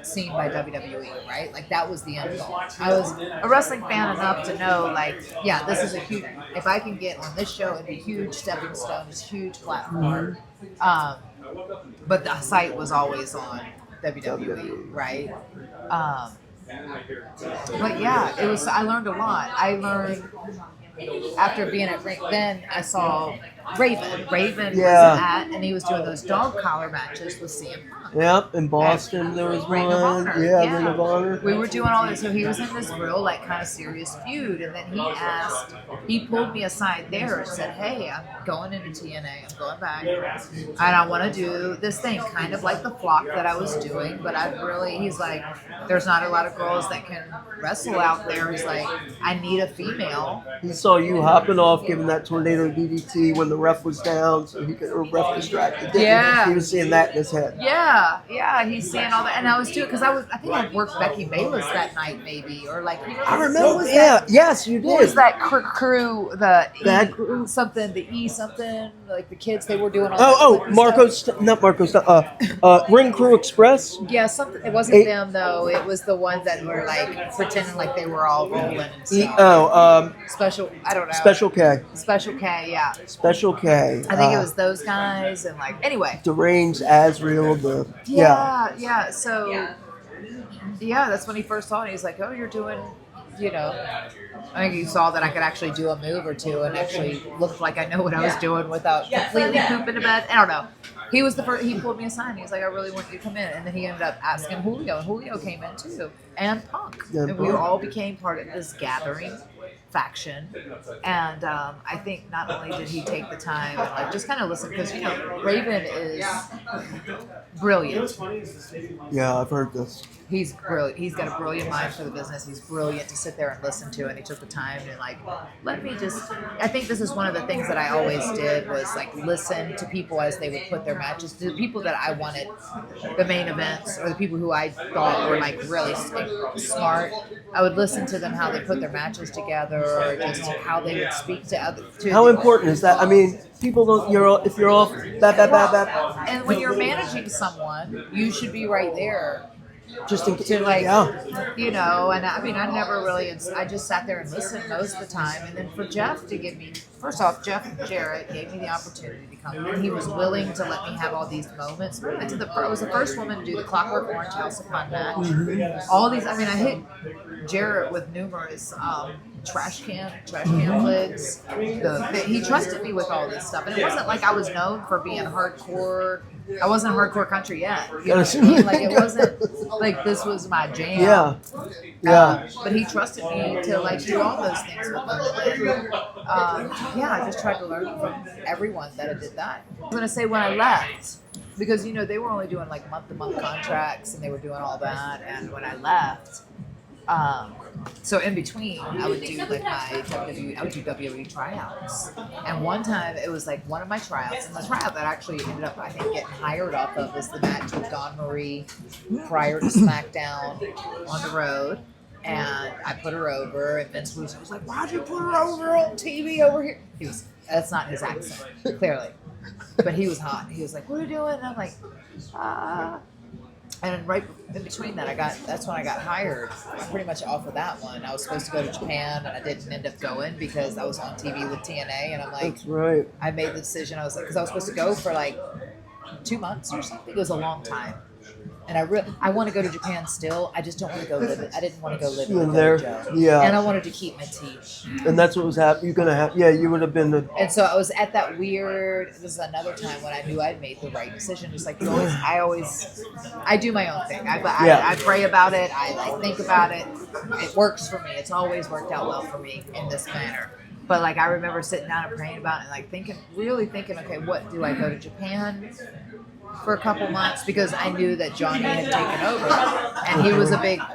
Speaker 2: seen by WWE, right? Like, that was the end goal. I was a wrestling fan enough to know, like, yeah, this is a huge, if I can get on this show, it'd be a huge stepping stone, it's a huge platform. But the site was always on WWE, right? But yeah, I learned a lot. I learned after being at Ring, then I saw Raven. Raven was and he was doing those dog collar matches with CM Punk.
Speaker 1: Yep, in Boston there was
Speaker 2: Ring
Speaker 1: one.
Speaker 2: of Honor.
Speaker 1: Yeah, Ring of Honor.
Speaker 2: We were doing all this, so he was in this real, like, kind of serious feud, and then he pulled me aside there and said, "Hey, I'm going into TNA. I'm going back, and I want to do this thing, kind of like the flock that I was doing, but he's like, there's not a lot of girls that can wrestle out there. He's like, I need a female."
Speaker 1: He saw you hopping off, giving that tornado DDT when the ref was down, so he could, or ref distracted.
Speaker 2: Yeah.
Speaker 1: He was seeing that in his head.
Speaker 2: Yeah, he's seeing all that, and I was doing, because I think I worked Becky Bayless that night, maybe, or like,
Speaker 1: I remember. Yes, you did.
Speaker 2: What was that crew?
Speaker 1: That
Speaker 2: E
Speaker 1: crew?
Speaker 2: something, the E something, like the kids, they were doing all that
Speaker 1: Not Marco's, Ring Crew Express.
Speaker 2: Yeah, something. It wasn't them though. It was the ones that were like pretending like they were all rolling and stuff. Special. I don't know.
Speaker 1: Special K.
Speaker 2: Special K. Yeah.
Speaker 1: Special K.
Speaker 2: I think it was those guys, and like, anyway.
Speaker 1: Deranged Azrael.
Speaker 2: Yeah. So, yeah, that's when he first saw it. He's like, "Oh, you're doing." I think he saw that I could actually do a move or two and actually looked like I know what I was doing without completely pooping to bed. I don't know. He was the first. He pulled me aside. He was like, "I really want you to come in," and then he ended up asking Julio, and Julio came in too, and Punk, and we all became part of this gathering faction. And I think not only did he take the time and like just kind of listen, because Raven is brilliant.
Speaker 1: Yeah, I've heard this.
Speaker 2: He's brilliant. He's got a brilliant mind for the business. He's brilliant to sit there and listen to, and he took the time and like, let me just. I think this is one of the things that I always did was like listen to people as they would put their matches, to the people that I wanted, the main events, or the people who I thought were like really smart. I would listen to them, how they put their matches together, or just how they would speak to other.
Speaker 1: How important is that? I mean, people don't. If you're off,
Speaker 2: and when you're managing someone, you should be right there.
Speaker 1: Just in case,
Speaker 2: to like,
Speaker 1: yeah.
Speaker 2: And I mean, I never really, I just sat there and listened most of the time. And then for Jeff to give me, first off, Jeff Jarrett gave me the opportunity to come in. He was willing to let me have all these moments. I was the first woman to do the Clockwork Orange House of Fun match. Mm-hmm. All these, I mean, I hit Jarrett with numerous trash can lids. He trusted me with all this stuff. And it wasn't like I was known for being hardcore. I wasn't hardcore country yet. You know what I mean? Like, it wasn't like this was my jam. Yeah. But he trusted me to like do all those things with him. I just tried to learn from everyone that I did that. I was gonna say when I left, because they were only doing like month-to-month contracts and they were doing all that. And when I left, so in between, I would do like WWE tryouts. And one time it was like one of my tryouts, and the tryout that actually ended up, I think, getting hired off of was the match with Dawn Marie prior to SmackDown on the road. And I put her over, and Vince was like, "Why'd you put her over on TV over here?" That's not his accent, clearly. But he was hot. He was like, "What are you doing?" And I'm like, And right in between that, that's when I got hired. Pretty much off of that one. I was supposed to go to Japan, and I didn't end up going because I was on TV with TNA, and I'm like,
Speaker 1: that's right.
Speaker 2: I made the decision. I was like, because I was supposed to go for like 2 months or something. It was a long time. And I want to go to Japan still. I just don't want to go live. I didn't want to go live in
Speaker 1: there.
Speaker 2: dojo.
Speaker 1: Yeah.
Speaker 2: And I wanted to keep my teeth.
Speaker 1: And that's what was happening. You're gonna have. Yeah, you would have been the.
Speaker 2: And so I was at that weird. This is another time when I knew I'd made the right decision. Just like I do my own thing. I pray about it. I like think about it. It works for me. It's always worked out well for me in this manner. But like I remember sitting down and praying about it, and like really thinking, okay, what do I go to Japan for a couple months, because I knew that Johnny had taken over, and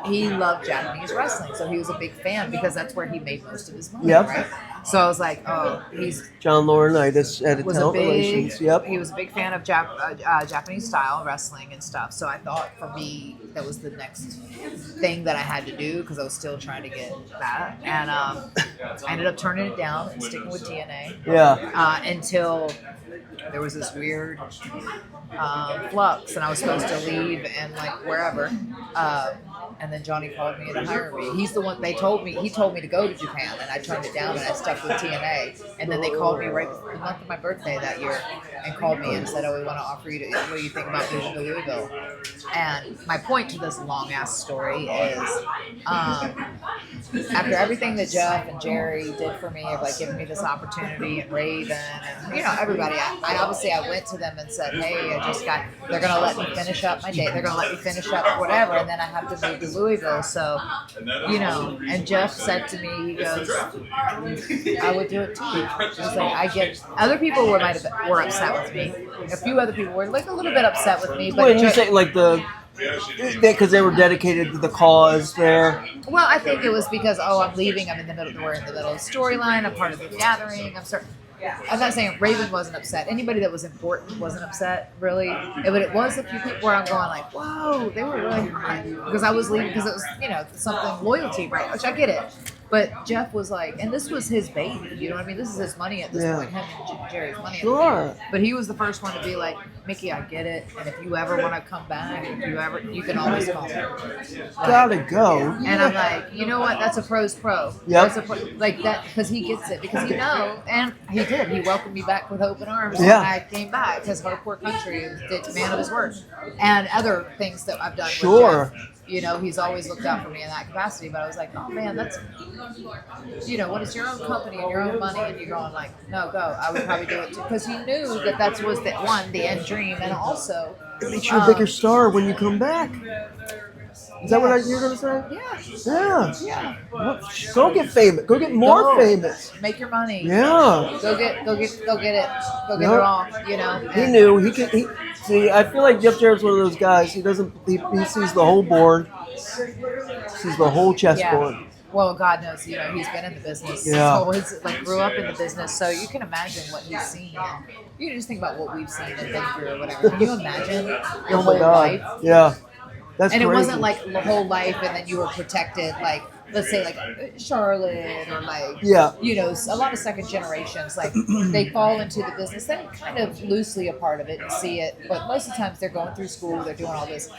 Speaker 2: he loved Japanese wrestling, so he was a big fan because that's where he made most of his money, right? So I was like, oh, he's
Speaker 1: John Laurinaitis at Talent Relations. Yep.
Speaker 2: He was a big fan of Japanese style wrestling and stuff. So I thought for me that was the next thing that I had to do because I was still trying to get that, and I ended up turning it down and sticking with TNA.
Speaker 1: Yeah.
Speaker 2: Until there was this weird flux, and I was supposed to leave and like wherever. And then Johnny called me to hire me. He's the one he told me to go to Japan, and I turned it down and I stuck with TNA. And then they called me right before the month of my birthday that year and called me and said, oh, we want to offer you what do you think about moving to Louisville? And my point to this long ass story is after everything that Jeff and Jerry did for me of like giving me this opportunity, and Raven and everybody, I went to them and said, hey, they're gonna let me finish up my day, they're gonna let me finish up whatever, and then I have to move to Louisville, so and Jeff said to me, he goes, I would do it too. He was like, I get other people were upset with me. A few other people were like a little bit upset with me, but
Speaker 1: when you say like because they were dedicated to the cause there.
Speaker 2: Well, I think it was because I'm leaving. We're in the middle of the storyline. I'm part of the gathering. I'm not saying Raven wasn't upset. Anybody that was important wasn't upset, really. But it was a few people where I'm going like, whoa, they were really hot. Because I was leaving because it was, something loyalty, right? Which I get it. But Jeff was like, and this was his baby, you know what I mean? This is his money at this point, him and Jerry's money.
Speaker 1: Sure.
Speaker 2: But he was the first one to be like, Mickie, I get it. And if you ever want to come back, you can always call me.
Speaker 1: Gotta go.
Speaker 2: And I'm like, you know what? That's a pro's pro.
Speaker 1: Yep.
Speaker 2: Like that, because he gets it. Because and he did. He welcomed me back with open arms
Speaker 1: Yeah.
Speaker 2: when I came back, because Hardcore Country is the man of his word. And other things that I've done
Speaker 1: Sure.
Speaker 2: with Jeff. He's always looked out for me in that capacity. But I was like, oh man, that's, when it's your own company and your own money, and you're going like, no, go. I would probably do it too, because he knew that was the end dream, and also
Speaker 1: It makes you a bigger star when you come back. Is that what you're gonna say?
Speaker 2: Yeah.
Speaker 1: Yeah. Well, go get famous. Go get more famous.
Speaker 2: Make your money.
Speaker 1: Yeah.
Speaker 2: Go get it. Go get it all.
Speaker 1: He knew he could. See, I feel like Jeff Jarrett's one of those guys. He doesn't. He sees the whole board. Sees the whole chessboard.
Speaker 2: Yeah. Well, God knows, he's been in the business.
Speaker 1: Yeah.
Speaker 2: Always grew up in the business, so you can imagine what he's seen. You can just think about what we've seen and been through or whatever. Can you imagine your whole life?
Speaker 1: Yeah. That's
Speaker 2: and
Speaker 1: crazy.
Speaker 2: It wasn't like the whole life, and then you were protected, like, let's say, like Charlotte, or like, a lot of second generations, like, they fall into the business. They're kind of loosely a part of it and see it, but most of the times they're going through school, they're doing all this.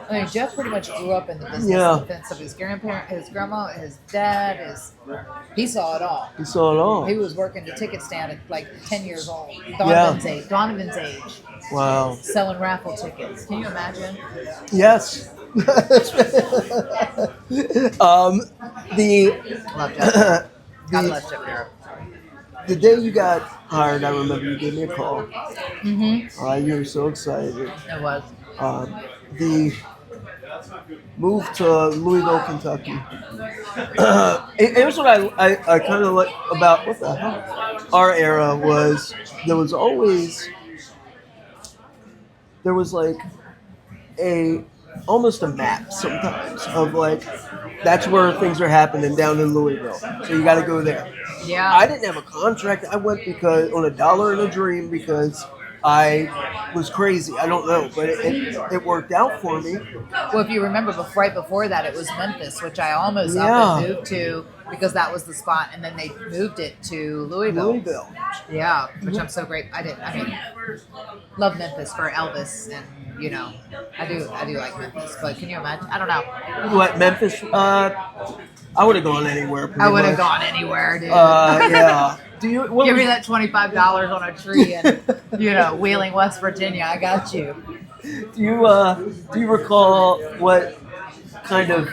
Speaker 2: I mean, Jeff pretty much grew up in the business, in the sense of his grandparent, his grandma, his dad, he saw it all. He was working the ticket stand at like 10 years old. Donovan's age.
Speaker 1: Wow.
Speaker 2: Selling raffle tickets. Can you imagine?
Speaker 1: Yes.
Speaker 2: Love Jeff. God bless Jeff Jarrett.
Speaker 1: The day you got hired, I remember you gave me a call. Mm-hmm. You were so excited.
Speaker 2: It was.
Speaker 1: The move to Louisville, Kentucky. Here's what I kind of like about what the hell our era was. There was like almost a map sometimes of like, that's where things are happening down in Louisville. So you got to go there.
Speaker 2: Yeah.
Speaker 1: I didn't have a contract. I went because on $1 and a dream because I was crazy. I don't know, but it worked out for me.
Speaker 2: Well, if you remember, right before that, it was Memphis, which I almost up and moved to because that was the spot, and then they moved it to Louisville. Yeah, which I'm so great. Love Memphis for Elvis, and I do like Memphis. But can you imagine? I don't know.
Speaker 1: What, Memphis? I would have gone anywhere.
Speaker 2: I would have gone anywhere, dude.
Speaker 1: Yeah. Give
Speaker 2: me that $25 on a tree and Wheeling, West Virginia. I got you.
Speaker 1: Do you recall what kind of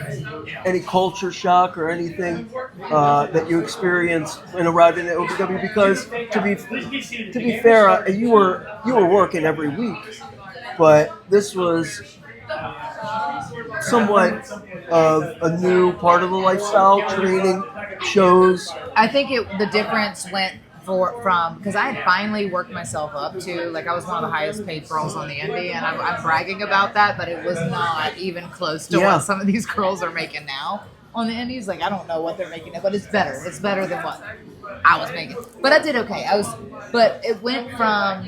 Speaker 1: any culture shock or anything that you experienced in arriving at OVW? Because to be fair, you were working every week, but this was somewhat of a new part of the lifestyle, training, shows.
Speaker 2: I think the difference went from because I had finally worked myself up to like I was one of the highest paid girls on the indie, and I'm bragging about that, but it was not even close to what some of these girls are making now on the indies. Like I don't know what they're making it, but it's better. It's better than what I was making. But I did okay. But it went from,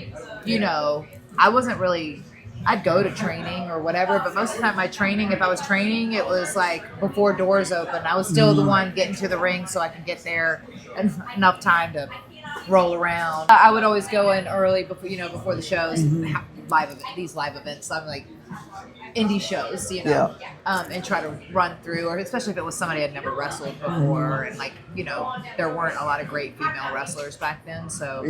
Speaker 2: I wasn't really. I'd go to training or whatever, but most of the time my training, if I was training, it was like before doors open. I was still the one getting to the ring so I could get there enough time to roll around. I would always go in early before the shows, these live events. I'm like indie shows, and try to run through, or especially if it was somebody I'd never wrestled before, and there weren't a lot of great female wrestlers back then. So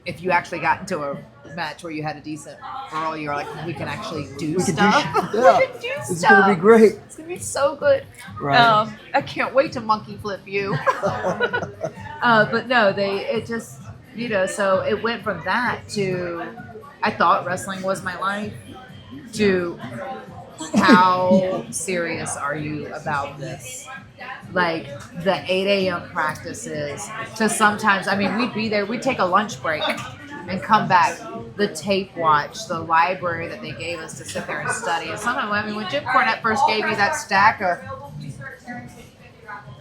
Speaker 2: if you actually got into a match where you had a decent girl, you're like, we can actually do stuff. We can do
Speaker 1: It's
Speaker 2: stuff.
Speaker 1: gonna be great.
Speaker 2: It's gonna be so good.
Speaker 1: Right.
Speaker 2: I can't wait to monkey flip you. But no, it just, so it went from that to, I thought wrestling was my life, to how serious are you about this? Like the 8 a.m. practices to sometimes, we'd be there, we'd take a lunch break and come back, the tape watch, the library that they gave us to sit there and study. And sometimes, when Jim Cornette first gave you that stack of,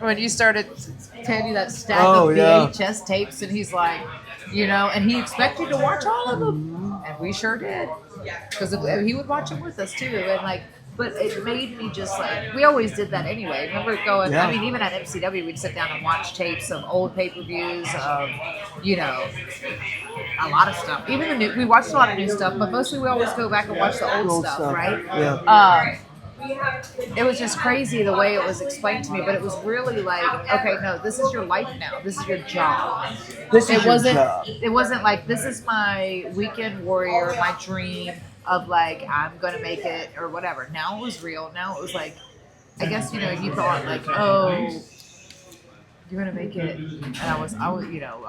Speaker 2: when you started telling you that stack of VHS tapes, and he's like, and he expected to watch all of them, and we sure did, because he would watch them with us too, and but it made me just we always did that anyway. Remember going, even at MCW, we'd sit down and watch tapes of old pay-per-views of, a lot of stuff. Even we watched a lot of new stuff, but mostly we always go back and watch the old stuff, right?
Speaker 1: Yeah.
Speaker 2: It was just crazy the way it was explained to me, but it was really okay, no, this is your life now. This is your job. It wasn't like, this is my weekend warrior, my dream of I'm going to make it or whatever. Now it was real. Now it was I guess, you thought oh, you're going to make it. And I was, I'll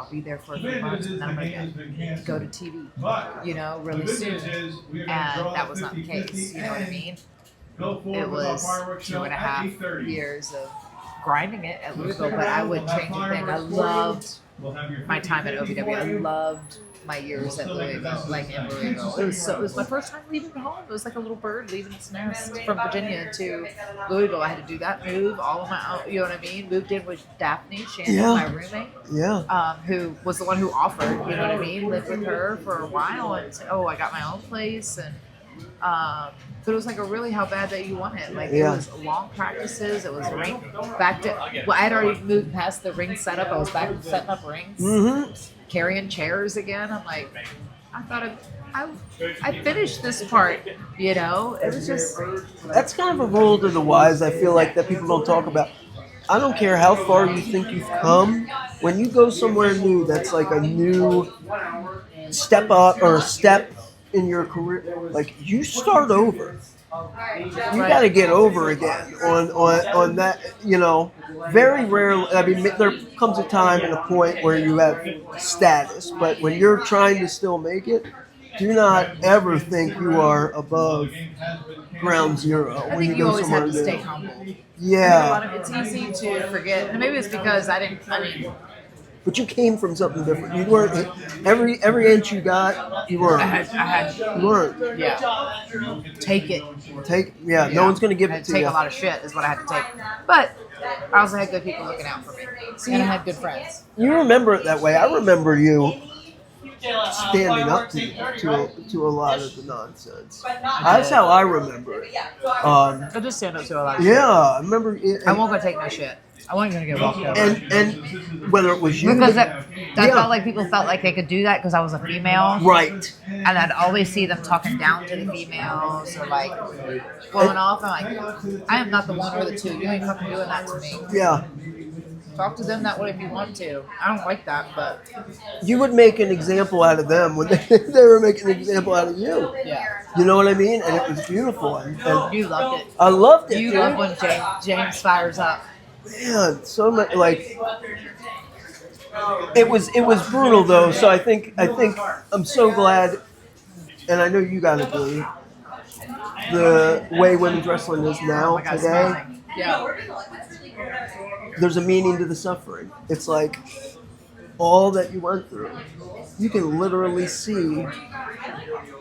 Speaker 2: be there for a few months, and then I'm going to go to TV, really soon. And that was not the case. You know what I mean? It was 2.5 years of grinding it at Louisville, but I wouldn't change a thing. I loved my time at OVW. I loved my years at Louisville, in Louisville. It was my first time leaving home. It was like a little bird leaving its nest from Virginia to Louisville. I had to do that move, all of my own, you know what I mean? Moved in with Daphne, Shannon, my roommate, who was the one who offered, you know what I mean? Lived with her for a while, and said, I got my own place, and but it was a really how bad that you want it. It was long practices. It was ring back to. Well, I had already moved past the ring setup. I was back to setting up rings, carrying chairs again. I'm like, I thought I finished this part. It was just.
Speaker 1: That's kind of a roll to the wise. I feel like that people don't talk about. I don't care how far you think you've come. When you go somewhere new, that's a new step up or a step in your career, you start over. You got to get over again on that. Very rarely. There comes a time and a point where you have status, but when you're trying to still make it, do not ever think you are above ground zero.
Speaker 2: I think you always have to stay humble.
Speaker 1: Yeah.
Speaker 2: It's easy to forget, and maybe it's because
Speaker 1: but you came from something different. You weren't every inch you got. You weren't. You weren't.
Speaker 2: Yeah. Take it.
Speaker 1: No one's gonna give it to you.
Speaker 2: Take a lot of shit is what I had to take. But I also had good people looking out for me, and I had good friends.
Speaker 1: You remember it that way. I remember you standing up to a lot of the nonsense. That's how I remember it.
Speaker 2: I just stand up to a lot of shit.
Speaker 1: Yeah, I remember.
Speaker 2: I won't go take no shit. I wasn't going to get walked over.
Speaker 1: And whether it was you.
Speaker 2: Because I felt like people felt like they could do that because I was a female.
Speaker 1: Right.
Speaker 2: And I'd always see them talking down to the females or blowing off. I'm like, I am not the one or the two. You ain't fucking doing that to me.
Speaker 1: Yeah.
Speaker 2: Talk to them that way if you want to. I don't like that, but
Speaker 1: You would make an example out of them when they were making an example out of you.
Speaker 2: yeah.
Speaker 1: You know what I mean? And it was beautiful. And
Speaker 2: You loved it.
Speaker 1: I loved it.
Speaker 2: You
Speaker 1: dude.
Speaker 2: love when James fires up.
Speaker 1: Man, so much like it was brutal though. So I think I'm so glad, and I know you got to be the way women's wrestling is now
Speaker 2: Oh my God, it's
Speaker 1: today.
Speaker 2: amazing. Yeah.
Speaker 1: There's a meaning to the suffering. It's like all that you went through. You can literally see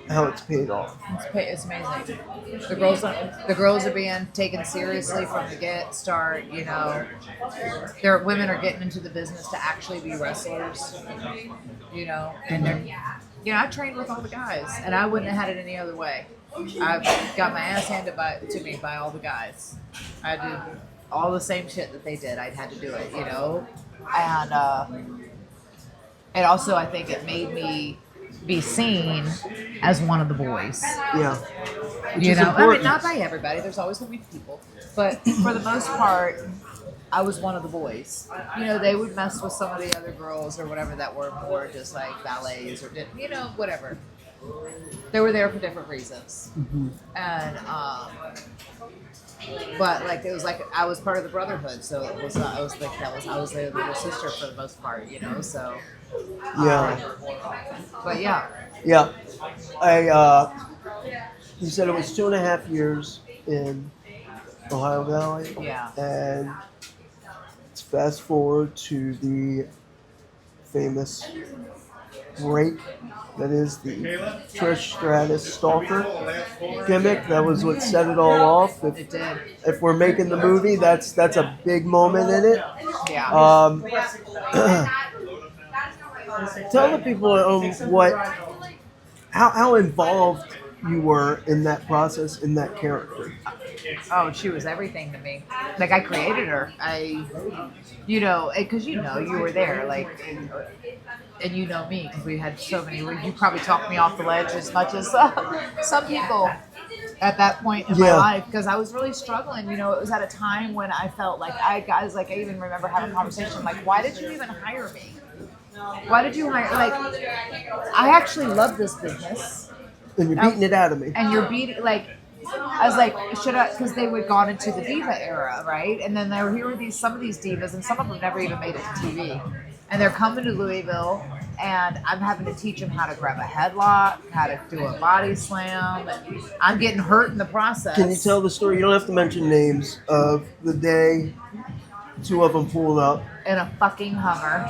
Speaker 1: how it's paid off.
Speaker 2: It's amazing. The girls are being taken seriously from the get start. You know, women are getting into the business to actually be wrestlers. You know, and they're, you know, I trained with all the guys, and I wouldn't have had it any other way. I've got my ass handed to me by all the guys. I did all the same shit that they did. I'd had to do it, you know, and also I think it made me be seen as one of the boys.
Speaker 1: Yeah. Which
Speaker 2: You
Speaker 1: is
Speaker 2: know,
Speaker 1: important.
Speaker 2: I mean, not by everybody. There's always going to be people, but for the most part, I was one of the boys. You know, they would mess with some of the other girls or whatever that were more just like ballets or did, you know, whatever. They were there for different reasons, and but like it was like I was part of the brotherhood, so it was I was their little sister for the most part, you know. So
Speaker 1: Yeah.
Speaker 2: but yeah,
Speaker 1: Yeah. You said it was 2.5 years in Ohio Valley.
Speaker 2: yeah,
Speaker 1: And let's fast forward to the famous break that is the Trish Stratus stalker gimmick. That was what set it all off.
Speaker 2: it did.
Speaker 1: If we're making the movie, that's a big moment in it.
Speaker 2: Yeah,
Speaker 1: Tell the people how involved you were in that process, in that character.
Speaker 2: oh, she was everything to me. Like I created her. You know, because you know you were there, like. And you know me, because we had so many. You probably talked me off the ledge as much as some people at that point in my life, because I was really struggling. You know, it was at a time when I felt like I even remember having a conversation like, why did you even hire me? Why did you hire? Like, I actually love this business,
Speaker 1: And you're beating it out of me.
Speaker 2: and you're beating like. I was like, should I? Because they would gone into the diva era, right? And then here were some of these divas, and some of them never even made it to TV. And they're coming to Louisville, and I'm having to teach them how to grab a headlock, how to do a body slam, and I'm getting hurt in the process.
Speaker 1: Can you tell the story? You don't have to mention names of the day 2 of them pulled up.
Speaker 2: In a fucking Hummer.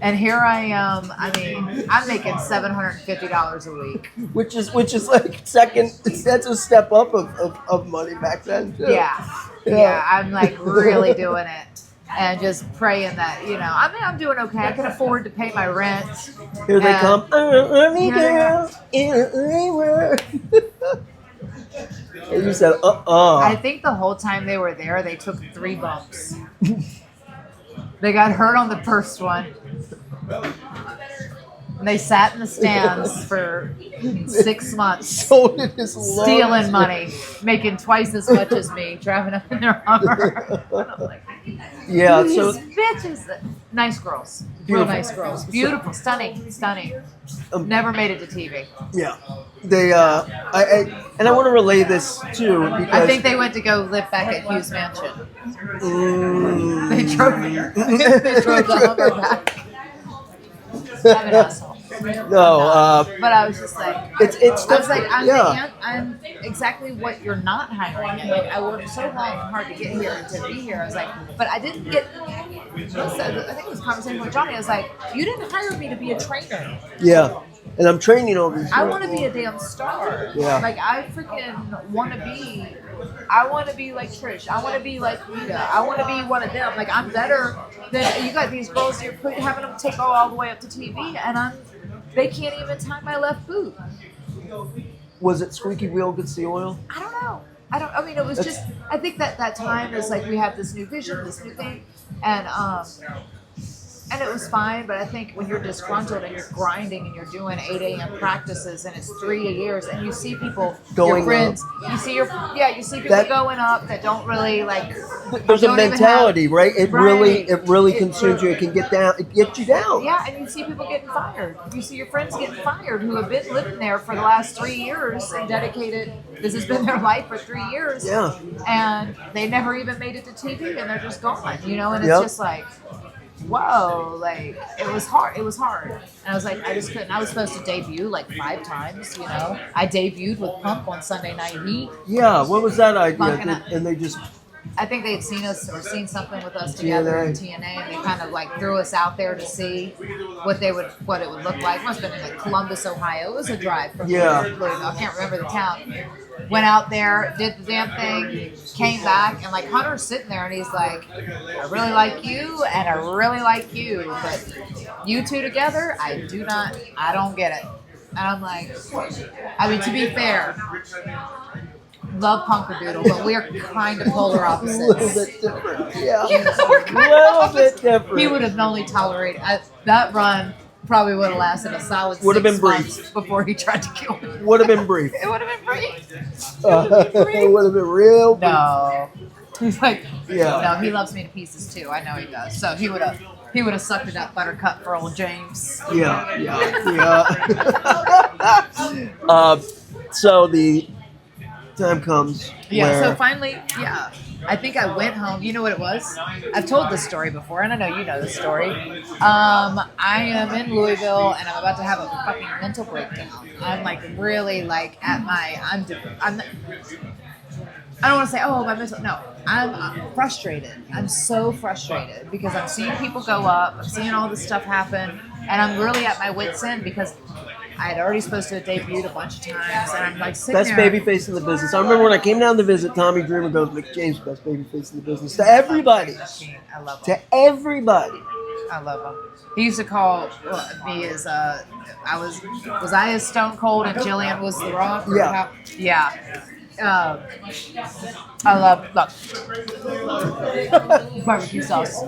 Speaker 2: And here I am. I mean, I'm making $750 a week.
Speaker 1: Which is like that's a step up of money back then too.
Speaker 2: Yeah. I'm like really doing it. And just praying that, you know, I mean, I'm doing okay. I can afford to pay my rent.
Speaker 1: Here they come. Army
Speaker 2: Yeah.
Speaker 1: girl in a world. And you said,
Speaker 2: I think the whole time they were there, they took 3 bumps. They got hurt on the first one. And they sat in the stands for 6 months.
Speaker 1: Sold it as long
Speaker 2: Stealing
Speaker 1: as-
Speaker 2: money, making twice as much as me, driving up in their Hummer. And I'm like,
Speaker 1: Yeah,
Speaker 2: these
Speaker 1: so
Speaker 2: bitches, nice girls,
Speaker 1: Beautiful.
Speaker 2: real nice girls, beautiful, stunning. Never made it to TV.
Speaker 1: yeah. They I want to relay this too because
Speaker 2: I think they went to go live back at Hughes Mansion. They drove the Hummer back. I'm an asshole.
Speaker 1: No,
Speaker 2: But I was just like,
Speaker 1: it's
Speaker 2: I was like,
Speaker 1: yeah.
Speaker 2: I'm exactly what you're not hiring. And like, I worked so long and hard to get here and to be here. I was like, but I didn't get. I think it was a conversation with Johnny. I was like, you didn't hire me to be a trainer.
Speaker 1: Yeah. And I'm training all these.
Speaker 2: I want to be a damn star.
Speaker 1: Yeah.
Speaker 2: Like I freaking want to be. I want to be like Trish. I want to be like Rita. I want to be one of them. Like I'm better than you got these girls. You're having them take all the way up to TV, and they can't even tie my left boot.
Speaker 1: Was it squeaky wheel gets the oil?
Speaker 2: I don't know. I mean, it was just. I think that time is like we have this new vision, this new thing, and And it was fine, but I think when you're disgruntled and you're grinding and you're doing 8 a.m. practices and it's 3 years and you see people,
Speaker 1: Going
Speaker 2: your friends,
Speaker 1: up.
Speaker 2: you see people going up that don't really like.
Speaker 1: There's a
Speaker 2: don't even
Speaker 1: mentality, right? It
Speaker 2: Right.
Speaker 1: really consumes you. It can get you down.
Speaker 2: Yeah, and you see people getting fired. You see your friends getting fired who have been living there for the last 3 years and dedicated. This has been their life for 3 years.
Speaker 1: Yeah.
Speaker 2: And they never even made it to TV, and they're just gone. You know, and it's
Speaker 1: Yep.
Speaker 2: just like. Whoa, like it was hard. And I was like, I just couldn't. I was supposed to debut like 5 times, you know. I debuted with Punk on Sunday Night Heat.
Speaker 1: Yeah, what was that idea?
Speaker 2: Punk and
Speaker 1: they just
Speaker 2: I think they had seen us or seen something with us together in TNA, and they kind of like threw us out there to see what it would look like. It must have been in like Columbus, Ohio. It was a drive from Louisville. I can't remember the town. Went out there, did the damn thing, came back, and like Hunter's sitting there, and he's like, "I really like you, and I really like you, but you two together, I don't get it." And I'm like, I mean, to be fair. Love Punkadoodle, but we are kind of polar opposites.
Speaker 1: a little bit different. Yeah,
Speaker 2: We're kind of
Speaker 1: little bit
Speaker 2: opposites.
Speaker 1: different.
Speaker 2: He would have only tolerated that run. Probably would have lasted a solid
Speaker 1: Would have
Speaker 2: 6
Speaker 1: been brief.
Speaker 2: months before he tried to kill me.
Speaker 1: Would have been brief.
Speaker 2: It would have been brief.
Speaker 1: It would have been real brief.
Speaker 2: No, he's like,
Speaker 1: Yeah.
Speaker 2: No, he loves me to pieces too. I know he does. So he would have sucked it up buttercup for old James.
Speaker 1: Yeah. So the time comes.
Speaker 2: Yeah,
Speaker 1: where
Speaker 2: so finally, I think I went home. You know what it was? I've told this story before, and I know you know this story. I am in Louisville, and I'm about to have a fucking mental breakdown. I'm like really like at my, I don't want to say, oh, my mental, no. I'm frustrated. I'm so frustrated because I'm seeing people go up. I'm seeing all this stuff happen, and I'm really at my wit's end because I had already supposed to have debuted a bunch of times, and I'm like sitting
Speaker 1: best
Speaker 2: there.
Speaker 1: babyface in the business. I remember when I came down to visit, Tommy Dreamer goes, Mickie James, best babyface in the business. To everybody.
Speaker 2: I love him.
Speaker 1: To everybody.
Speaker 2: I love him. He used to call me as was I as Stone Cold and Jillian was The Rock? Or
Speaker 1: Yeah.
Speaker 2: how- yeah. I love barbecue sauce.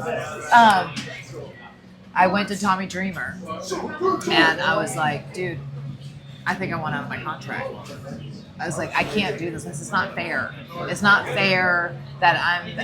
Speaker 2: I went to Tommy Dreamer, and I was like, dude, I think I want out of my contract. I was like, I can't do this. This is not fair. It's not fair that I'm,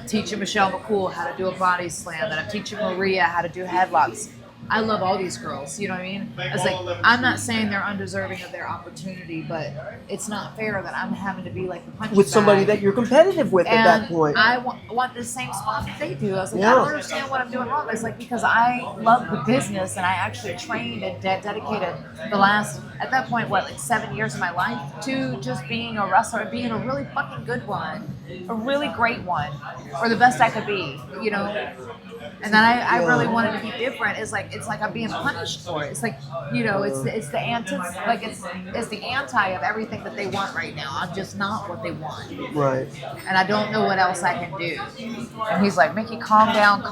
Speaker 2: teaching Michelle McCool how to do a body slam, that I'm teaching Maria how to do headlocks. I love all these girls, you know what I mean? I was like, I'm not saying they're undeserving of their opportunity, but it's not fair that I'm having to be like the punching
Speaker 1: With somebody
Speaker 2: bag.
Speaker 1: that you're competitive with at that point.
Speaker 2: I want the same spot that they do. I was like,
Speaker 1: Yeah.
Speaker 2: I don't understand what I'm doing wrong. It's like, because I love the business and I actually trained and dedicated the last, at that point, 7 years of my life to just being a wrestler and being a really fucking good one, a really great one, or the best I could be, And then I really wanted to be different. It's like I'm being punished for it. It's like, it's the anti, like it's the anti of everything that they want right now. I'm just not what they want.
Speaker 1: Right.
Speaker 2: And I don't know what else I can do. And he's like, Mickie, calm down.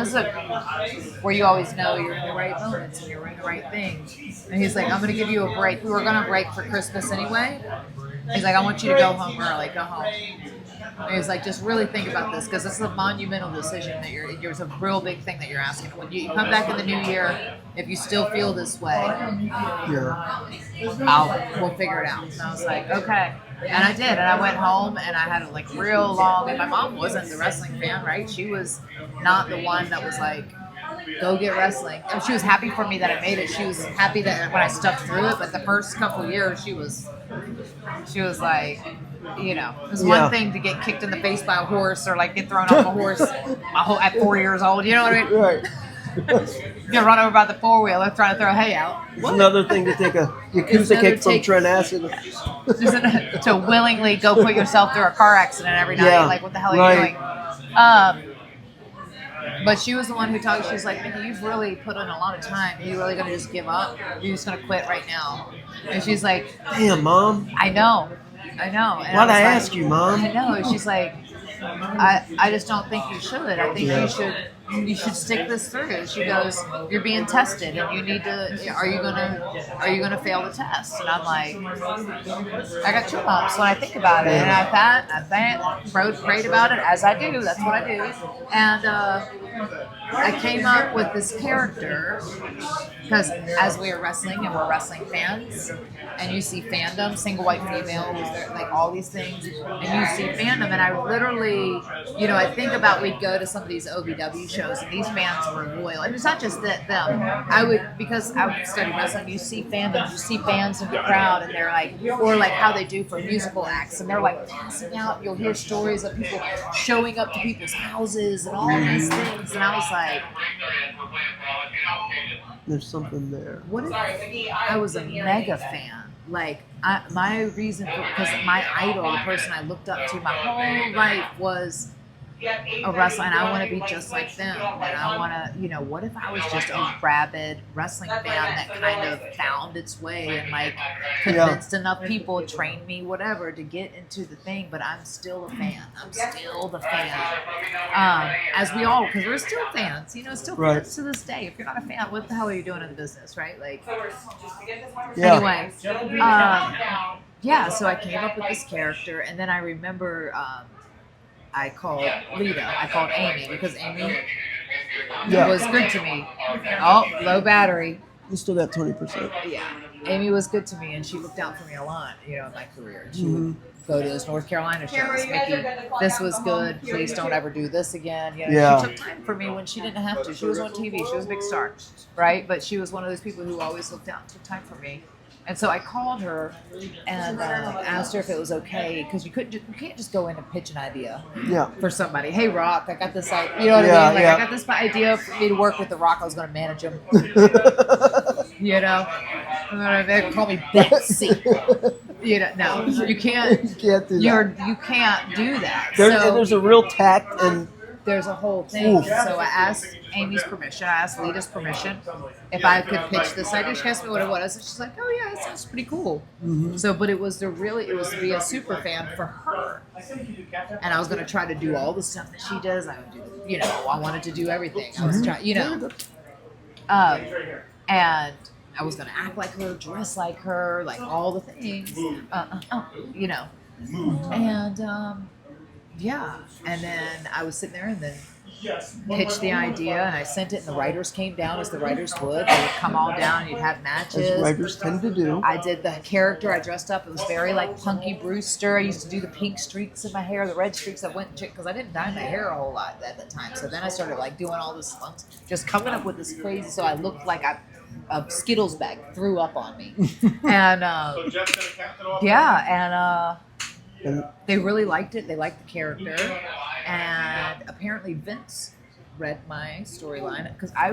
Speaker 2: This is where you always know you're in the right moments and you're in the right thing. And he's like, I'm going to give you a break. We were going to break for Christmas anyway. He's like, I want you to go home early. Go home. And he's like, just really think about this because this is a monumental decision that it's a real big thing that you're asking. When you come back in the new year, if you still feel this way, we'll figure it out. And I was like, okay. And I did. And I went home and I had a real long, and my mom wasn't the wrestling fan, right? She was not the one that was like, go get wrestling. And she was happy for me that I made it. She was happy that when I stuck through it. But the first couple of years, she was like, it's one thing to get kicked in the face by a horse or get thrown off a horse at 4 years old. You know what I mean?
Speaker 1: Right.
Speaker 2: Get run over by the four-wheeler trying to throw hay out.
Speaker 1: It's another thing to take a Yakuza kick from Trent Acid.
Speaker 2: To willingly go put yourself through a car accident every night.
Speaker 1: Yeah.
Speaker 2: Like, what the hell are you doing? But she was the one who told me, she was like, Mickie, you've really put in a lot of time. Are you really going to just give up? You're just going to quit right now? And she's like,
Speaker 1: damn, Mom.
Speaker 2: I know. And
Speaker 1: Why'd I ask you, Mom?
Speaker 2: I know. And she's like, I just don't think you should. I think you should you should stick this through. She goes, you're being tested, and you need to. Are you gonna fail the test? And I'm like, I got 2 months when I think about it, and I prayed about it as I do. That's what I do, and I came up with this character because as we are wrestling and we're wrestling fans, and you see fandom, single white female, like all these things, and you see fandom, and I literally, I think about we'd go to some of these OVW shows, and these fans were loyal, and it's not just that them. Because I would study wrestling, you see fandom, you see fans in the crowd, and they're like, or like how they do for musical acts, and they're like passing out. You'll hear stories of people showing up to people's houses and all these things, and I was like,
Speaker 1: there's something there.
Speaker 2: what if I was a mega fan? Like, my reason because my idol, the person I looked up to my whole life, was a wrestler, and I want to be just like them. And I want to, what if I was just a rabid wrestling fan that kind of found its way and like convinced enough people, trained me, whatever, to get into the thing. But I'm still a fan. I'm still the fan. As we all, because we're still fans, still fans to this day. If you're not a fan, what the hell are you doing in the business, right? Like, anyway, so I came up with this character, and then I remember. I called Amy because Amy was good to me. Oh, low battery.
Speaker 1: You still got 20%.
Speaker 2: Yeah. Amy was good to me, and she looked out for me a lot, in my career. She would go to those North Carolina shows. Mickie, this was good. Please don't ever do this again. She took time for me when she didn't have to. She was on TV. She was a big star, right? But she was one of those people who always looked out and took time for me. And so I called her and asked her if it was okay, because you can't just go in and pitch an idea for somebody. Hey, Rock, I got this idea. You know what I mean? Like, I got this idea for me to work with The Rock. I was going to manage him. They call me Betsy. No, you can't.
Speaker 1: You can't do that.
Speaker 2: You can't do that.
Speaker 1: There's a real tact and.
Speaker 2: There's a whole thing. So I asked Amy's permission. I asked Lita's permission if I could pitch this idea. She asked me what it was, and she's like, "Oh yeah, it sounds pretty cool." So, but it was to be a super fan for her, and I was going to try to do all the stuff that she does. I would do, I wanted to do everything. I was trying, and I was going to act like her, dress like her, like all the things, and. And then I was sitting there and then pitched the idea, and I sent it, and the writers came down as the writers would. They would come all down, and you'd have matches.
Speaker 1: As writers tend to do.
Speaker 2: I did the character. I dressed up. It was very like Punky Brewster. I used to do the pink streaks in my hair, the red streaks. I went because I didn't dye my hair a whole lot at the time. So then I started like doing all this fun, just coming up with this crazy. So I looked like a Skittles bag threw up on me, and they really liked it. They liked the character. And apparently Vince read my storyline because I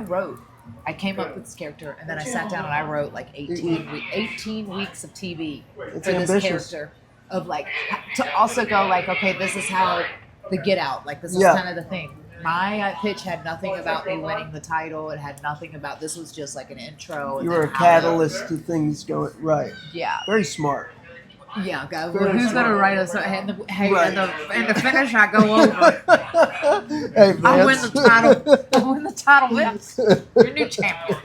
Speaker 2: came up with this character, and then I sat down and I wrote like 18 weeks of TV for this character of like, to also go like, okay, this is how the get out, like this is kind of the thing. My pitch had nothing about me winning the title. It had nothing about, this was just like an intro.
Speaker 1: You were a catalyst to things going, right.
Speaker 2: Yeah.
Speaker 1: Very smart.
Speaker 2: Yeah, God, well, who's going to write us? And the finish, I go over.
Speaker 1: Hey,
Speaker 2: I win the title. I win the title. Vince. You're new champion.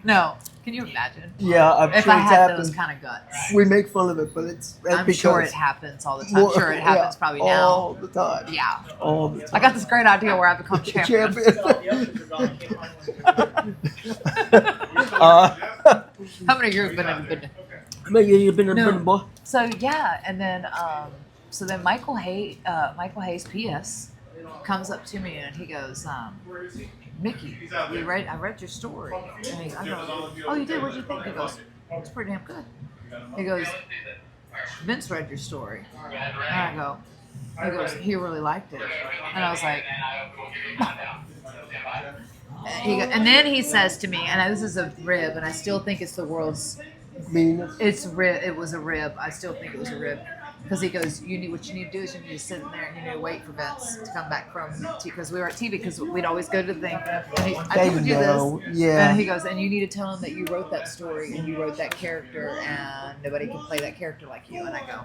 Speaker 2: No, can you imagine?
Speaker 1: Yeah, I'm
Speaker 2: if
Speaker 1: sure
Speaker 2: I
Speaker 1: it's
Speaker 2: had
Speaker 1: happened.
Speaker 2: those kind of guts.
Speaker 1: We make fun of it, but
Speaker 2: I'm sure it happens all the time. I'm sure it happens probably now.
Speaker 1: All the time.
Speaker 2: Yeah.
Speaker 1: All the time.
Speaker 2: I got this great idea where I become champion. How many of you have been in the business?
Speaker 1: You've been in the boy.
Speaker 2: So yeah, and then Michael Hayes, PS, comes up to me and he goes, Mickie, I read your story. And I go, oh, you did? What'd you think? He goes, it's pretty damn good. He goes, Vince read your story. And he goes, he really liked it. And I was like, and then he says to me, and this is a rib, and I still think it's the world's.
Speaker 1: Meanness.
Speaker 2: It was a rib. I still think it was a rib. because he goes, what you need to do is you need to sit in there and you need to wait for Vince to come back from because we were at TV because we'd always go to the thing. And I think we do this.
Speaker 1: Yeah.
Speaker 2: And he goes, and you need to tell him that you wrote that story and you wrote that character and nobody can play that character like you. And I go,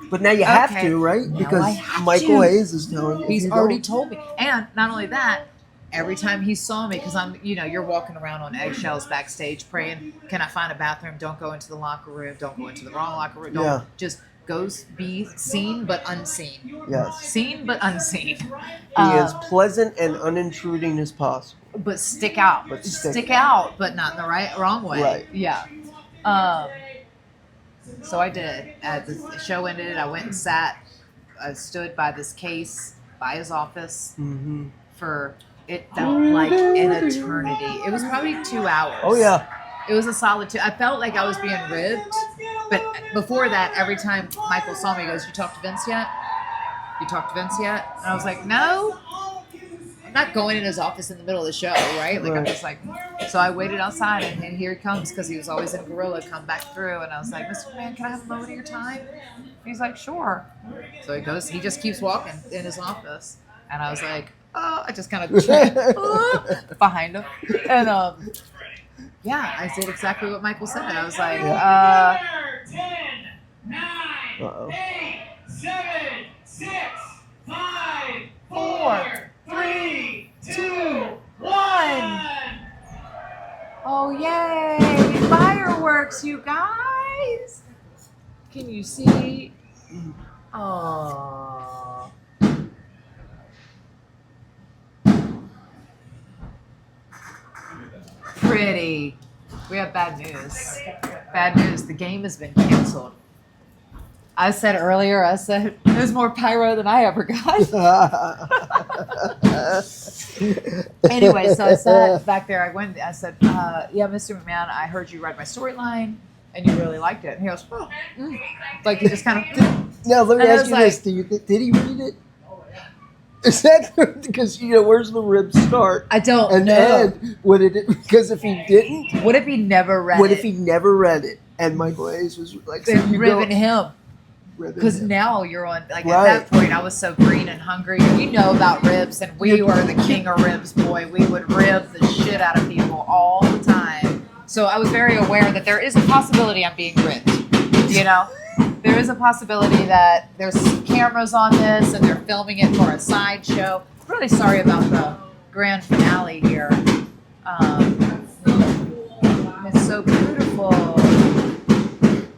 Speaker 1: but now you have to, right?
Speaker 2: Now
Speaker 1: Because
Speaker 2: I have
Speaker 1: Michael
Speaker 2: to.
Speaker 1: Hayes is telling you.
Speaker 2: He's
Speaker 1: you
Speaker 2: already
Speaker 1: don't.
Speaker 2: told me. And not only that, every time he saw me, because I'm, you're walking around on eggshells backstage praying, can I find a bathroom? Don't go into the locker room. Don't go into the wrong locker room. Don't just go be seen but unseen.
Speaker 1: Yes.
Speaker 2: Seen but unseen.
Speaker 1: Be as pleasant and unintruding as possible.
Speaker 2: But stick out.
Speaker 1: But
Speaker 2: stick out, but not in the wrong way.
Speaker 1: Right.
Speaker 2: Yeah. So I did. The show ended. I went and sat. I stood by this case by his office for. It felt like an eternity. It was probably 2 hours.
Speaker 1: Oh yeah.
Speaker 2: It was a solid 2. I felt like I was being ribbed, but before that, every time Michael saw me, he goes, "You talked to Vince yet? You talked to Vince yet?" And I was like, "No." I'm not going in his office in the middle of the show, right? Like I'm just like, so I waited outside, and here he comes because he was always in Gorilla. Come back through, and I was like, "Mr. McMahon, can I have a moment of your time?" He's like, "Sure." So he goes. He just keeps walking in his office, and I was like, "Oh," I just kind of checked behind him, and yeah, I did exactly what Michael said. I was like, 10, 9, 8, 7, 6, 5, 4, 3, 2, 1. Oh, yay! Fireworks, you guys! Can you see? Oh. Pretty. We have bad news. Bad news. The game has been canceled. I said earlier, there's more pyro than I ever got. Anyway, so I sat back there. I said, yeah, Mr. McMahon, I heard you read my storyline and you really liked it. And he goes, oh. Like he just kind of.
Speaker 1: Now, let me ask you
Speaker 2: like,
Speaker 1: this. Did he read it? Is that because where's the rib start?
Speaker 2: I don't
Speaker 1: and
Speaker 2: know.
Speaker 1: And would it? Because if he didn't,
Speaker 2: what if he never read it?
Speaker 1: What if he never read it? And Michael Hayes was like, so
Speaker 2: ribbing him. Because now you're on, like at that point, I was so green and hungry. You know about ribs, and we were the king of ribs, boy. We would rib the shit out of people all the time. So I was very aware that there is a possibility I'm being ribbed. There is a possibility that there's cameras on this and they're filming it for a sideshow. I'm really sorry about the grand finale here. It's so beautiful.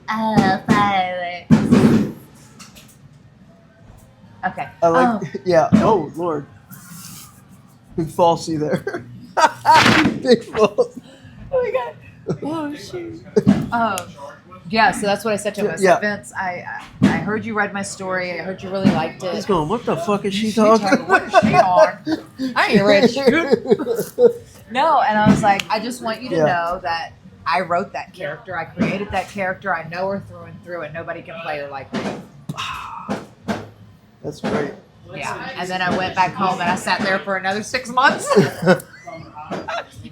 Speaker 2: Oh, fireworks. Okay.
Speaker 1: I like, yeah. Oh, Lord. Big falsy there. Big falsy.
Speaker 2: Oh, my God. Oh, shoot. Yeah, so that's what I said to him. I said, Vince, I heard you read my story. I heard you really liked it.
Speaker 1: He's going, what the fuck is she talking about?
Speaker 2: What is she on? I ain't read shit. No, and I was like, I just want you to know that I wrote that character. I created that character. I know her through and through, and nobody can play her like me.
Speaker 1: That's great.
Speaker 2: Yeah, and then I went back home and I sat there for another 6 months.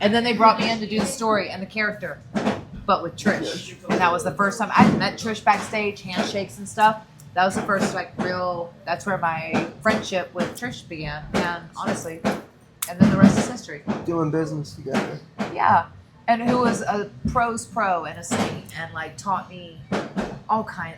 Speaker 2: And then they brought me in to do the story and the character, but with Trish. And that was the first time I met Trish backstage, handshakes and stuff. That was the first that's where my friendship with Trish began. And honestly, and then the rest is history.
Speaker 1: Doing business together.
Speaker 2: Yeah. And who was a pro's pro and a saint and taught me all kinds,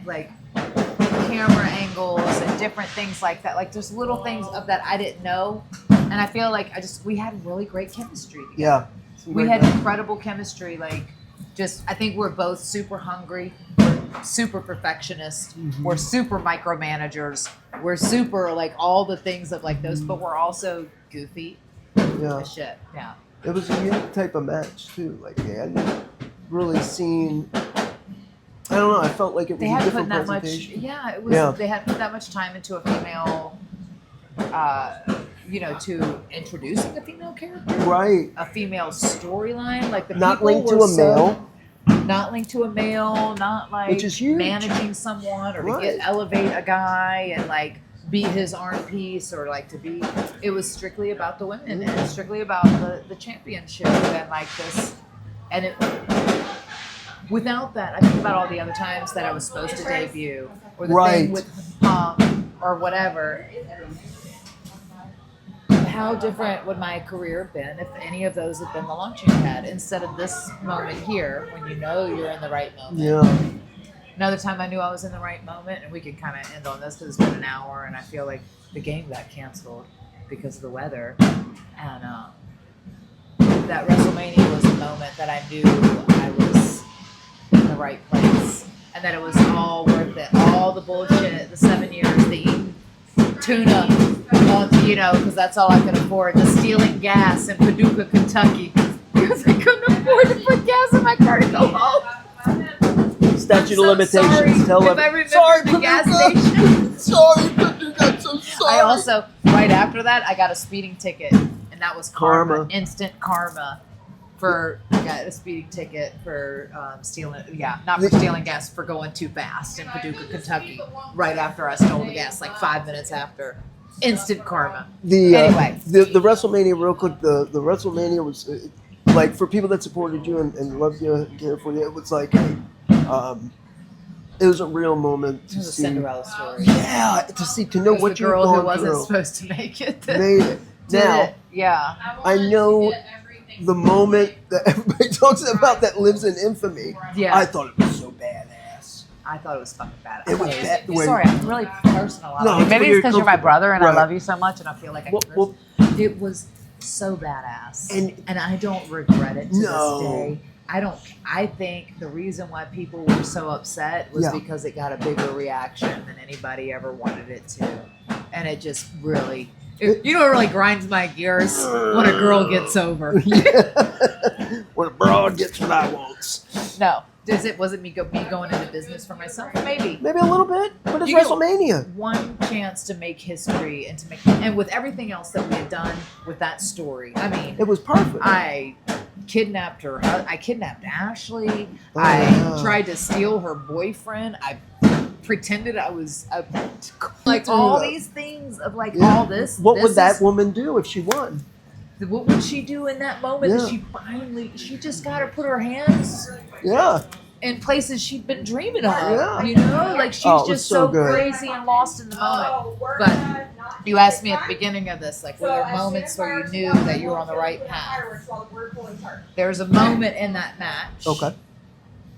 Speaker 2: camera angles and different things like that. There's little things of that I didn't know. And I feel like we had really great chemistry together.
Speaker 1: Yeah.
Speaker 2: We had incredible chemistry. I think we're both super hungry. We're super perfectionists. Mm-hmm. We're super micromanagers. We're super all the things of those, but we're also goofy.
Speaker 1: Yeah.
Speaker 2: As shit. Yeah.
Speaker 1: It was a unique type of match too. They hadn't really seen. I don't know. I felt like it was a different presentation.
Speaker 2: It was. They hadn't put that much time into a female. To introducing a female character,
Speaker 1: right?
Speaker 2: A female storyline, the
Speaker 1: not
Speaker 2: people
Speaker 1: linked to a male,
Speaker 2: not linked to a male, not
Speaker 1: which is huge.
Speaker 2: Managing someone or to elevate a guy and be his arm piece or to be. It was strictly about the women and strictly about the championship and this, and it. without that, I think about all the other times that I was supposed to debut, or the
Speaker 1: Right.
Speaker 2: thing with or whatever. How different would my career have been if any of those had been the launching pad instead of this moment here when you know you're in the right moment?
Speaker 1: Yeah.
Speaker 2: Another time I knew I was in the right moment, and we could kind of end on this because it's been an hour, and I feel like the game got canceled because of the weather. And that WrestleMania was the moment that I knew I was in the right place, and that it was all worth it. All the bullshit, the 7 years, the eating tuna, you know, because that's all I could afford. The stealing gas in Paducah, Kentucky, because I couldn't afford to put gas in my car to go home.
Speaker 1: Statute
Speaker 2: So
Speaker 1: of limitations.
Speaker 2: sorry
Speaker 1: Tell
Speaker 2: if
Speaker 1: them.
Speaker 2: I remember
Speaker 1: Sorry,
Speaker 2: the gas
Speaker 1: Paducah.
Speaker 2: station.
Speaker 1: Sorry, Paducah. I'm so sorry.
Speaker 2: I also, right after that, I got a speeding ticket, and that was
Speaker 1: Karma.
Speaker 2: instant karma. I got a speeding ticket for stealing, not for stealing gas, for going too fast in Paducah, Kentucky, right after I stole the gas, like 5 minutes after. Instant karma. Anyway.
Speaker 1: The WrestleMania, real quick, the WrestleMania was, like, for people that supported you and loved you and cared for you, it was like, it was a real moment to
Speaker 2: It was a
Speaker 1: see.
Speaker 2: Cinderella story.
Speaker 1: Yeah, to know what
Speaker 2: the
Speaker 1: you're
Speaker 2: girl
Speaker 1: going
Speaker 2: who wasn't
Speaker 1: through.
Speaker 2: supposed to make it.
Speaker 1: Made it.
Speaker 2: Did
Speaker 1: Now,
Speaker 2: it. Yeah.
Speaker 1: I know the moment that everybody talks about that lives in infamy.
Speaker 2: Yeah.
Speaker 1: I thought it was so badass.
Speaker 2: I thought it was fucking badass.
Speaker 1: It was bad when-
Speaker 2: Sorry, I'm really personal.
Speaker 1: No, it's
Speaker 2: Maybe
Speaker 1: when
Speaker 2: it's because you're my
Speaker 1: comfortable.
Speaker 2: brother and I
Speaker 1: Right.
Speaker 2: love you so much, and I feel like I can
Speaker 1: Well,
Speaker 2: it was so badass,
Speaker 1: And-
Speaker 2: and I don't regret it to
Speaker 1: No.
Speaker 2: this day. I think the reason why people were so upset was
Speaker 1: Yeah.
Speaker 2: because it got a bigger reaction than anybody ever wanted it to, and it just really. You know what really grinds my gears? When a girl gets over.
Speaker 1: When a broad gets what I want.
Speaker 2: No. Was it me going into business for myself? Maybe.
Speaker 1: Maybe a little bit, but it's
Speaker 2: You get
Speaker 1: WrestleMania.
Speaker 2: one chance to make history and with everything else that we had done with that story. I mean,
Speaker 1: It was perfect.
Speaker 2: I kidnapped her. I kidnapped Ashley.
Speaker 1: Oh,
Speaker 2: I
Speaker 1: yeah.
Speaker 2: tried to steal her boyfriend. I pretended I was like all these things of like
Speaker 1: Yeah.
Speaker 2: all this.
Speaker 1: What
Speaker 2: this
Speaker 1: would that
Speaker 2: is-
Speaker 1: woman do if she won?
Speaker 2: What would she do in that moment?
Speaker 1: Yeah.
Speaker 2: That she just got to put her hands
Speaker 1: Yeah.
Speaker 2: in places she'd been dreaming of.
Speaker 1: Yeah.
Speaker 2: You know, like she's
Speaker 1: Oh, it was
Speaker 2: just
Speaker 1: so
Speaker 2: so
Speaker 1: good.
Speaker 2: crazy and lost in the moment. But you asked me at the beginning of this, like, were there moments where you knew that you were on the right path? There's a moment in that match
Speaker 1: Okay.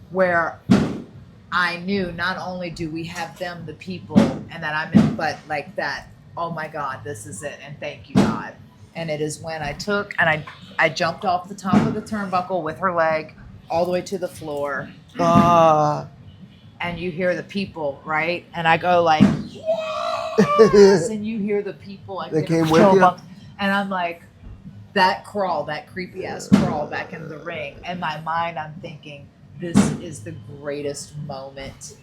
Speaker 2: where I knew not only do we have them, the people, and that I'm in, but like that, oh my God, this is it, and thank you, God. And it is when I took and I jumped off the top of the turnbuckle with her leg all the way to the floor. And you hear the people, right? And I go like, yes! And you hear the people. I
Speaker 1: They
Speaker 2: get
Speaker 1: came
Speaker 2: a
Speaker 1: with
Speaker 2: chill
Speaker 1: you?
Speaker 2: bump. And I'm like, that creepy ass crawl back into the ring. In my mind, I'm thinking, this is the greatest moment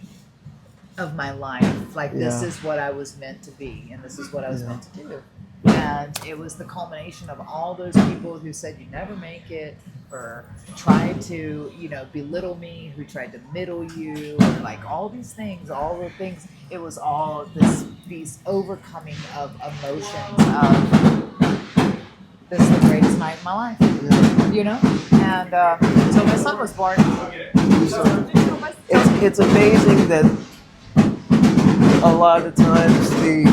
Speaker 2: of my life. Like, this
Speaker 1: Yeah.
Speaker 2: is what I was meant to be, and this is what I was
Speaker 1: Yeah.
Speaker 2: meant to do. And it was the culmination of all those people who said you never make it, or tried to, belittle me, who tried to middle you, or like all these things, all the things. It was all these overcoming of emotions of this is the greatest night of my life, And so my son was born.
Speaker 1: It's amazing that a lot of times the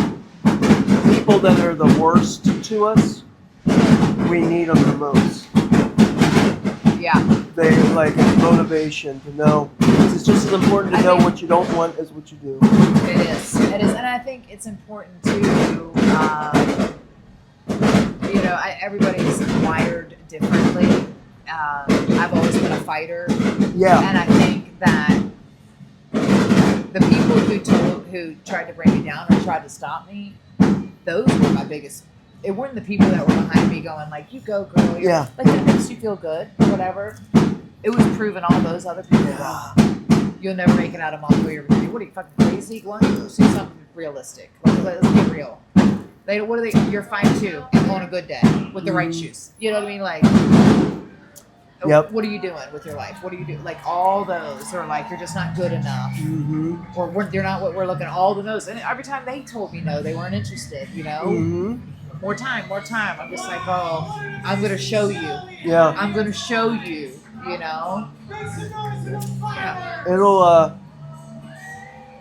Speaker 1: people that are the worst to us, we need them the most.
Speaker 2: Yeah.
Speaker 1: They like motivation to know. It's just as important to know what you don't want as what you do.
Speaker 2: It is, and I think it's important to, everybody's wired differently. I've always been a fighter,
Speaker 1: Yeah.
Speaker 2: and I think that the people who tried to bring me down or tried to stop me, those were my biggest. It weren't the people that were behind me going like, "You go, girl."
Speaker 1: Yeah.
Speaker 2: Like that makes you feel good, whatever. It was proving all those other people wrong. You'll never make it out of Mongolia or Virginia. What are you, fucking crazy? Why don't you see something realistic? Let's get real. You're 5'2" on a good day with the right shoes. You know what I mean? Like,
Speaker 1: Yep.
Speaker 2: what are you doing with your life? What do you do? Like all those, or like you're just not good enough, or you're not what we're looking at. All of those, and every time they told me no, they weren't interested. More time. I'm just like, oh, I'm gonna show you.
Speaker 1: Yeah.
Speaker 2: I'm gonna show you. Yeah.
Speaker 1: It'll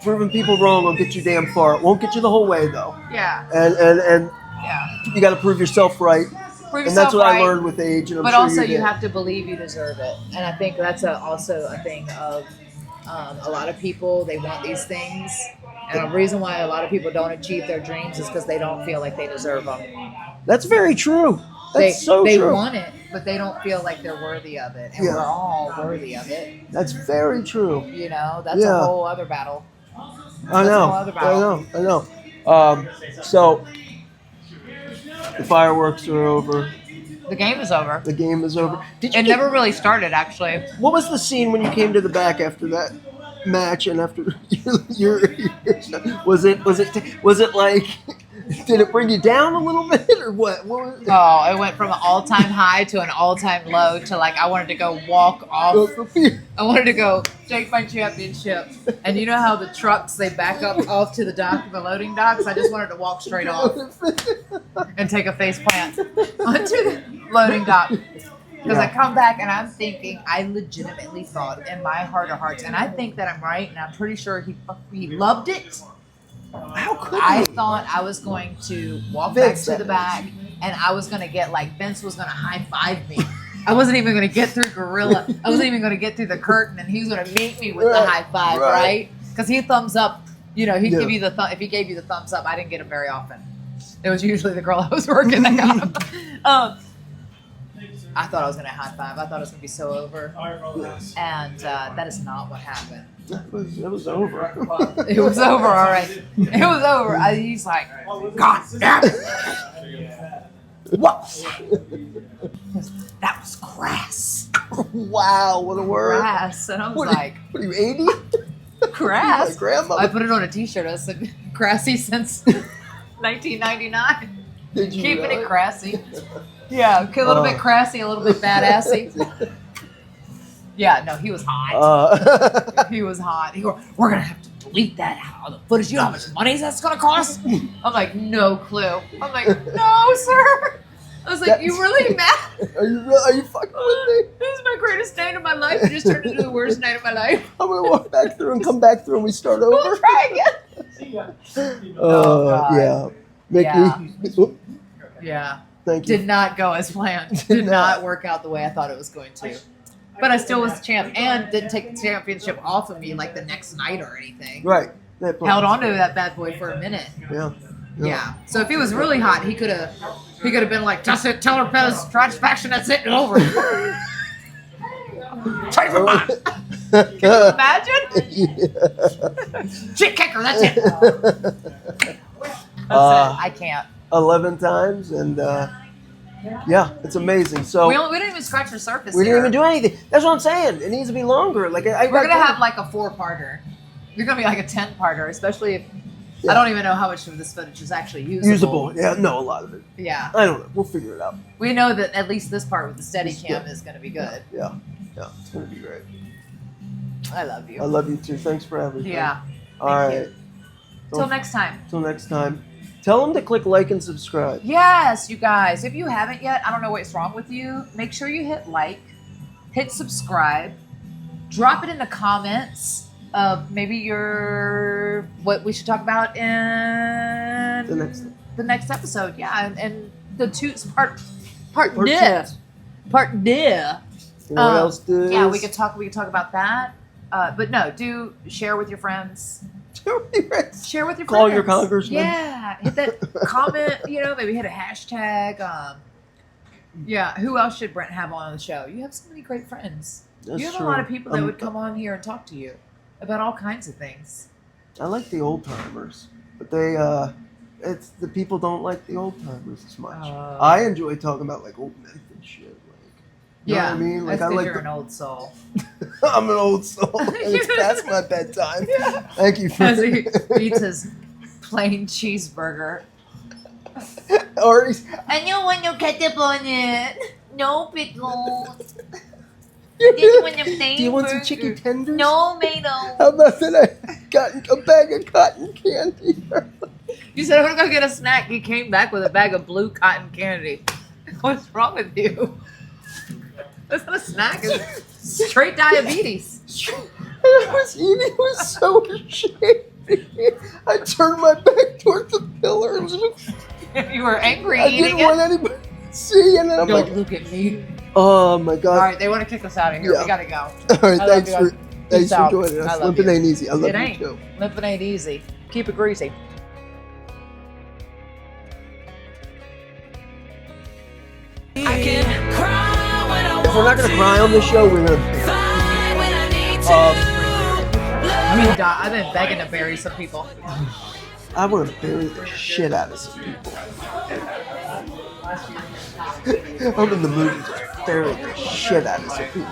Speaker 1: proving people wrong will get you damn far. It won't get you the whole way though.
Speaker 2: Yeah.
Speaker 1: And
Speaker 2: Yeah.
Speaker 1: you got to prove yourself right.
Speaker 2: Prove
Speaker 1: And that's
Speaker 2: yourself
Speaker 1: what I
Speaker 2: right.
Speaker 1: learned with age. And I'm
Speaker 2: But
Speaker 1: sure
Speaker 2: also,
Speaker 1: you did.
Speaker 2: have to believe you deserve it, and I think that's also a thing of a lot of people. They want these things, and the reason why a lot of people don't achieve their dreams is because they don't feel like they deserve them.
Speaker 1: That's very true. That's so
Speaker 2: they
Speaker 1: true.
Speaker 2: want it, but they don't feel like they're worthy of it, and
Speaker 1: Yeah.
Speaker 2: we're all worthy of it.
Speaker 1: That's very true.
Speaker 2: You know, that's
Speaker 1: Yeah.
Speaker 2: a whole other battle.
Speaker 1: I know. I know. So the fireworks are over.
Speaker 2: The game is over.
Speaker 1: The game is over. Did you
Speaker 2: It never really started, actually.
Speaker 1: What was the scene when you came to the back after that match and after your was it like did it bring you down a little bit or what? What was it?
Speaker 2: Oh, it went from an all-time high to an all-time low to like I wanted to go walk off. I wanted to go take my championship. And you know how the trucks, they back up off to the dock, the loading docks? I just wanted to walk straight off and take a face plant onto the loading dock. Because I come back and I'm thinking, I legitimately thought in my heart of hearts, and I think that I'm right, and I'm pretty sure he loved it.
Speaker 1: How could
Speaker 2: I
Speaker 1: you?
Speaker 2: thought I was going to walk
Speaker 1: Vince,
Speaker 2: back to the back, and I was going to get like Vince was going to high five me. I wasn't even going to get through Gorilla. I wasn't even going to get through the curtain, and he was going to meet me with the high five, right? Because he thumbs up. You know, he'd give you the if he gave you the thumbs up, I didn't get him very often. It was usually the girl I was working that got him. I thought I was going to high five. I thought it was going to be so over, and that is not what happened.
Speaker 1: It was over.
Speaker 2: It was over, all right. It was over. He's like, God damn it. What? That was crass.
Speaker 1: Wow, what a word.
Speaker 2: Crass. And I was
Speaker 1: What
Speaker 2: like,
Speaker 1: are you 80?
Speaker 2: crass?
Speaker 1: My grandmother.
Speaker 2: I put it on a t-shirt. I said, crassy since 1999.
Speaker 1: Did you
Speaker 2: Keeping
Speaker 1: really?
Speaker 2: it crassy. Yeah, a little bit crassy, a little bit badassy. Yeah, no, he was hot. He was hot. He goes, we're going to have to delete that out of the footage. You know how much money that's going to cost? I'm like, no clue. I'm like, no, sir. I was like, you really mad?
Speaker 1: Are you fucking with me?
Speaker 2: This is my greatest night of my life. It just turned into the worst night of my life.
Speaker 1: I'm gonna walk back through and come back through and we start
Speaker 2: We'll
Speaker 1: over.
Speaker 2: try again. God.
Speaker 1: Yeah. Mickey. Oop,
Speaker 2: Yeah.
Speaker 1: thank you.
Speaker 2: Did not go as planned. Did not work out the way I thought it was going to. But I still was champ and didn't take the championship off of me like the next night or anything.
Speaker 1: Right.
Speaker 2: Held on to that bad boy for a minute.
Speaker 1: Yeah.
Speaker 2: Yeah. So if he was really hot, he could have been like, that's it, tell her Pettis, satisfaction, that's it, and over. Try for mine. Can you imagine? Chick kicker, that's it. That's it. I can't.
Speaker 1: 11 times and yeah, it's amazing. So
Speaker 2: We didn't even scratch the surface.
Speaker 1: we didn't
Speaker 2: here.
Speaker 1: even do anything. That's what I'm saying. It needs to be longer. Like
Speaker 2: We're gonna have like a 4-parter. You're gonna be like a 10-parter, especially if I don't even know how much of this footage is actually usable.
Speaker 1: Yeah, no, a lot of it.
Speaker 2: Yeah.
Speaker 1: I don't know. We'll figure it out.
Speaker 2: We know that at least this part with the steady cam is gonna be good.
Speaker 1: Yeah. Yeah, it's gonna be great.
Speaker 2: I love you.
Speaker 1: I love you too. Thanks for everything.
Speaker 2: Yeah.
Speaker 1: All
Speaker 2: Thank
Speaker 1: right.
Speaker 2: you. Till next time.
Speaker 1: Till next time. Tell them to click like and subscribe.
Speaker 2: Yes, you guys. If you haven't yet, I don't know what's wrong with you. Make sure you hit like, hit subscribe, drop it in the comments of maybe what we should talk about in
Speaker 1: The next
Speaker 2: episode. Yeah, and the part
Speaker 1: Part
Speaker 2: two. Part two.
Speaker 1: What else do?
Speaker 2: Yeah, we could talk about that. But no, do share with your friends. Share with your
Speaker 1: Call
Speaker 2: friends.
Speaker 1: your congressman.
Speaker 2: Yeah, hit that comment. Maybe hit a hashtag. Yeah, who else should Brent have on the show? You have so many great friends.
Speaker 1: That's
Speaker 2: You have
Speaker 1: true.
Speaker 2: a lot of people that would come on here and talk to you about all kinds of things.
Speaker 1: I like the old timers, but it's the people don't like the old timers as much. I enjoy talking about like old myth and shit. You know what I mean? Like
Speaker 2: that's
Speaker 1: I like
Speaker 2: you're an old soul.
Speaker 1: I'm an old soul. And it's past my bedtime. Thank you for
Speaker 2: As he eats his plain cheeseburger. And you want your ketchup on it. No pickles.
Speaker 1: Do you want some chicken tenders?
Speaker 2: No tomato.
Speaker 1: How about that? I got a bag of cotton candy.
Speaker 2: You said, I'm going to go get a snack. He came back with a bag of blue cotton candy. What's wrong with you? That's not a snack. It's straight diabetes.
Speaker 1: I was eating. It was so ashamed. I turned my back toward the pillar. It was,
Speaker 2: You were angry
Speaker 1: I
Speaker 2: eating
Speaker 1: didn't
Speaker 2: it.
Speaker 1: want anybody to see, and then I'm
Speaker 2: Don't
Speaker 1: like,
Speaker 2: look at me.
Speaker 1: oh my god.
Speaker 2: All right, they want to kick us out of here.
Speaker 1: Yeah.
Speaker 2: We gotta go.
Speaker 1: All right,
Speaker 2: I love
Speaker 1: thanks
Speaker 2: you
Speaker 1: for
Speaker 2: guys.
Speaker 1: thanks
Speaker 2: Peace
Speaker 1: for
Speaker 2: out.
Speaker 1: joining
Speaker 2: I
Speaker 1: us.
Speaker 2: love
Speaker 1: LiMPiN
Speaker 2: you.
Speaker 1: ain't easy. I love
Speaker 2: It
Speaker 1: you
Speaker 2: ain't.
Speaker 1: too.
Speaker 2: LiMPiN ain't easy. Keep it greasy.
Speaker 3: I can cry when I
Speaker 1: If we're not gonna cry on this show, we're gonna.
Speaker 3: fight when I need to.
Speaker 2: I've been begging to bury some people.
Speaker 1: I want to bury the shit out of some people. I'm in the mood to just bury the shit out of some people.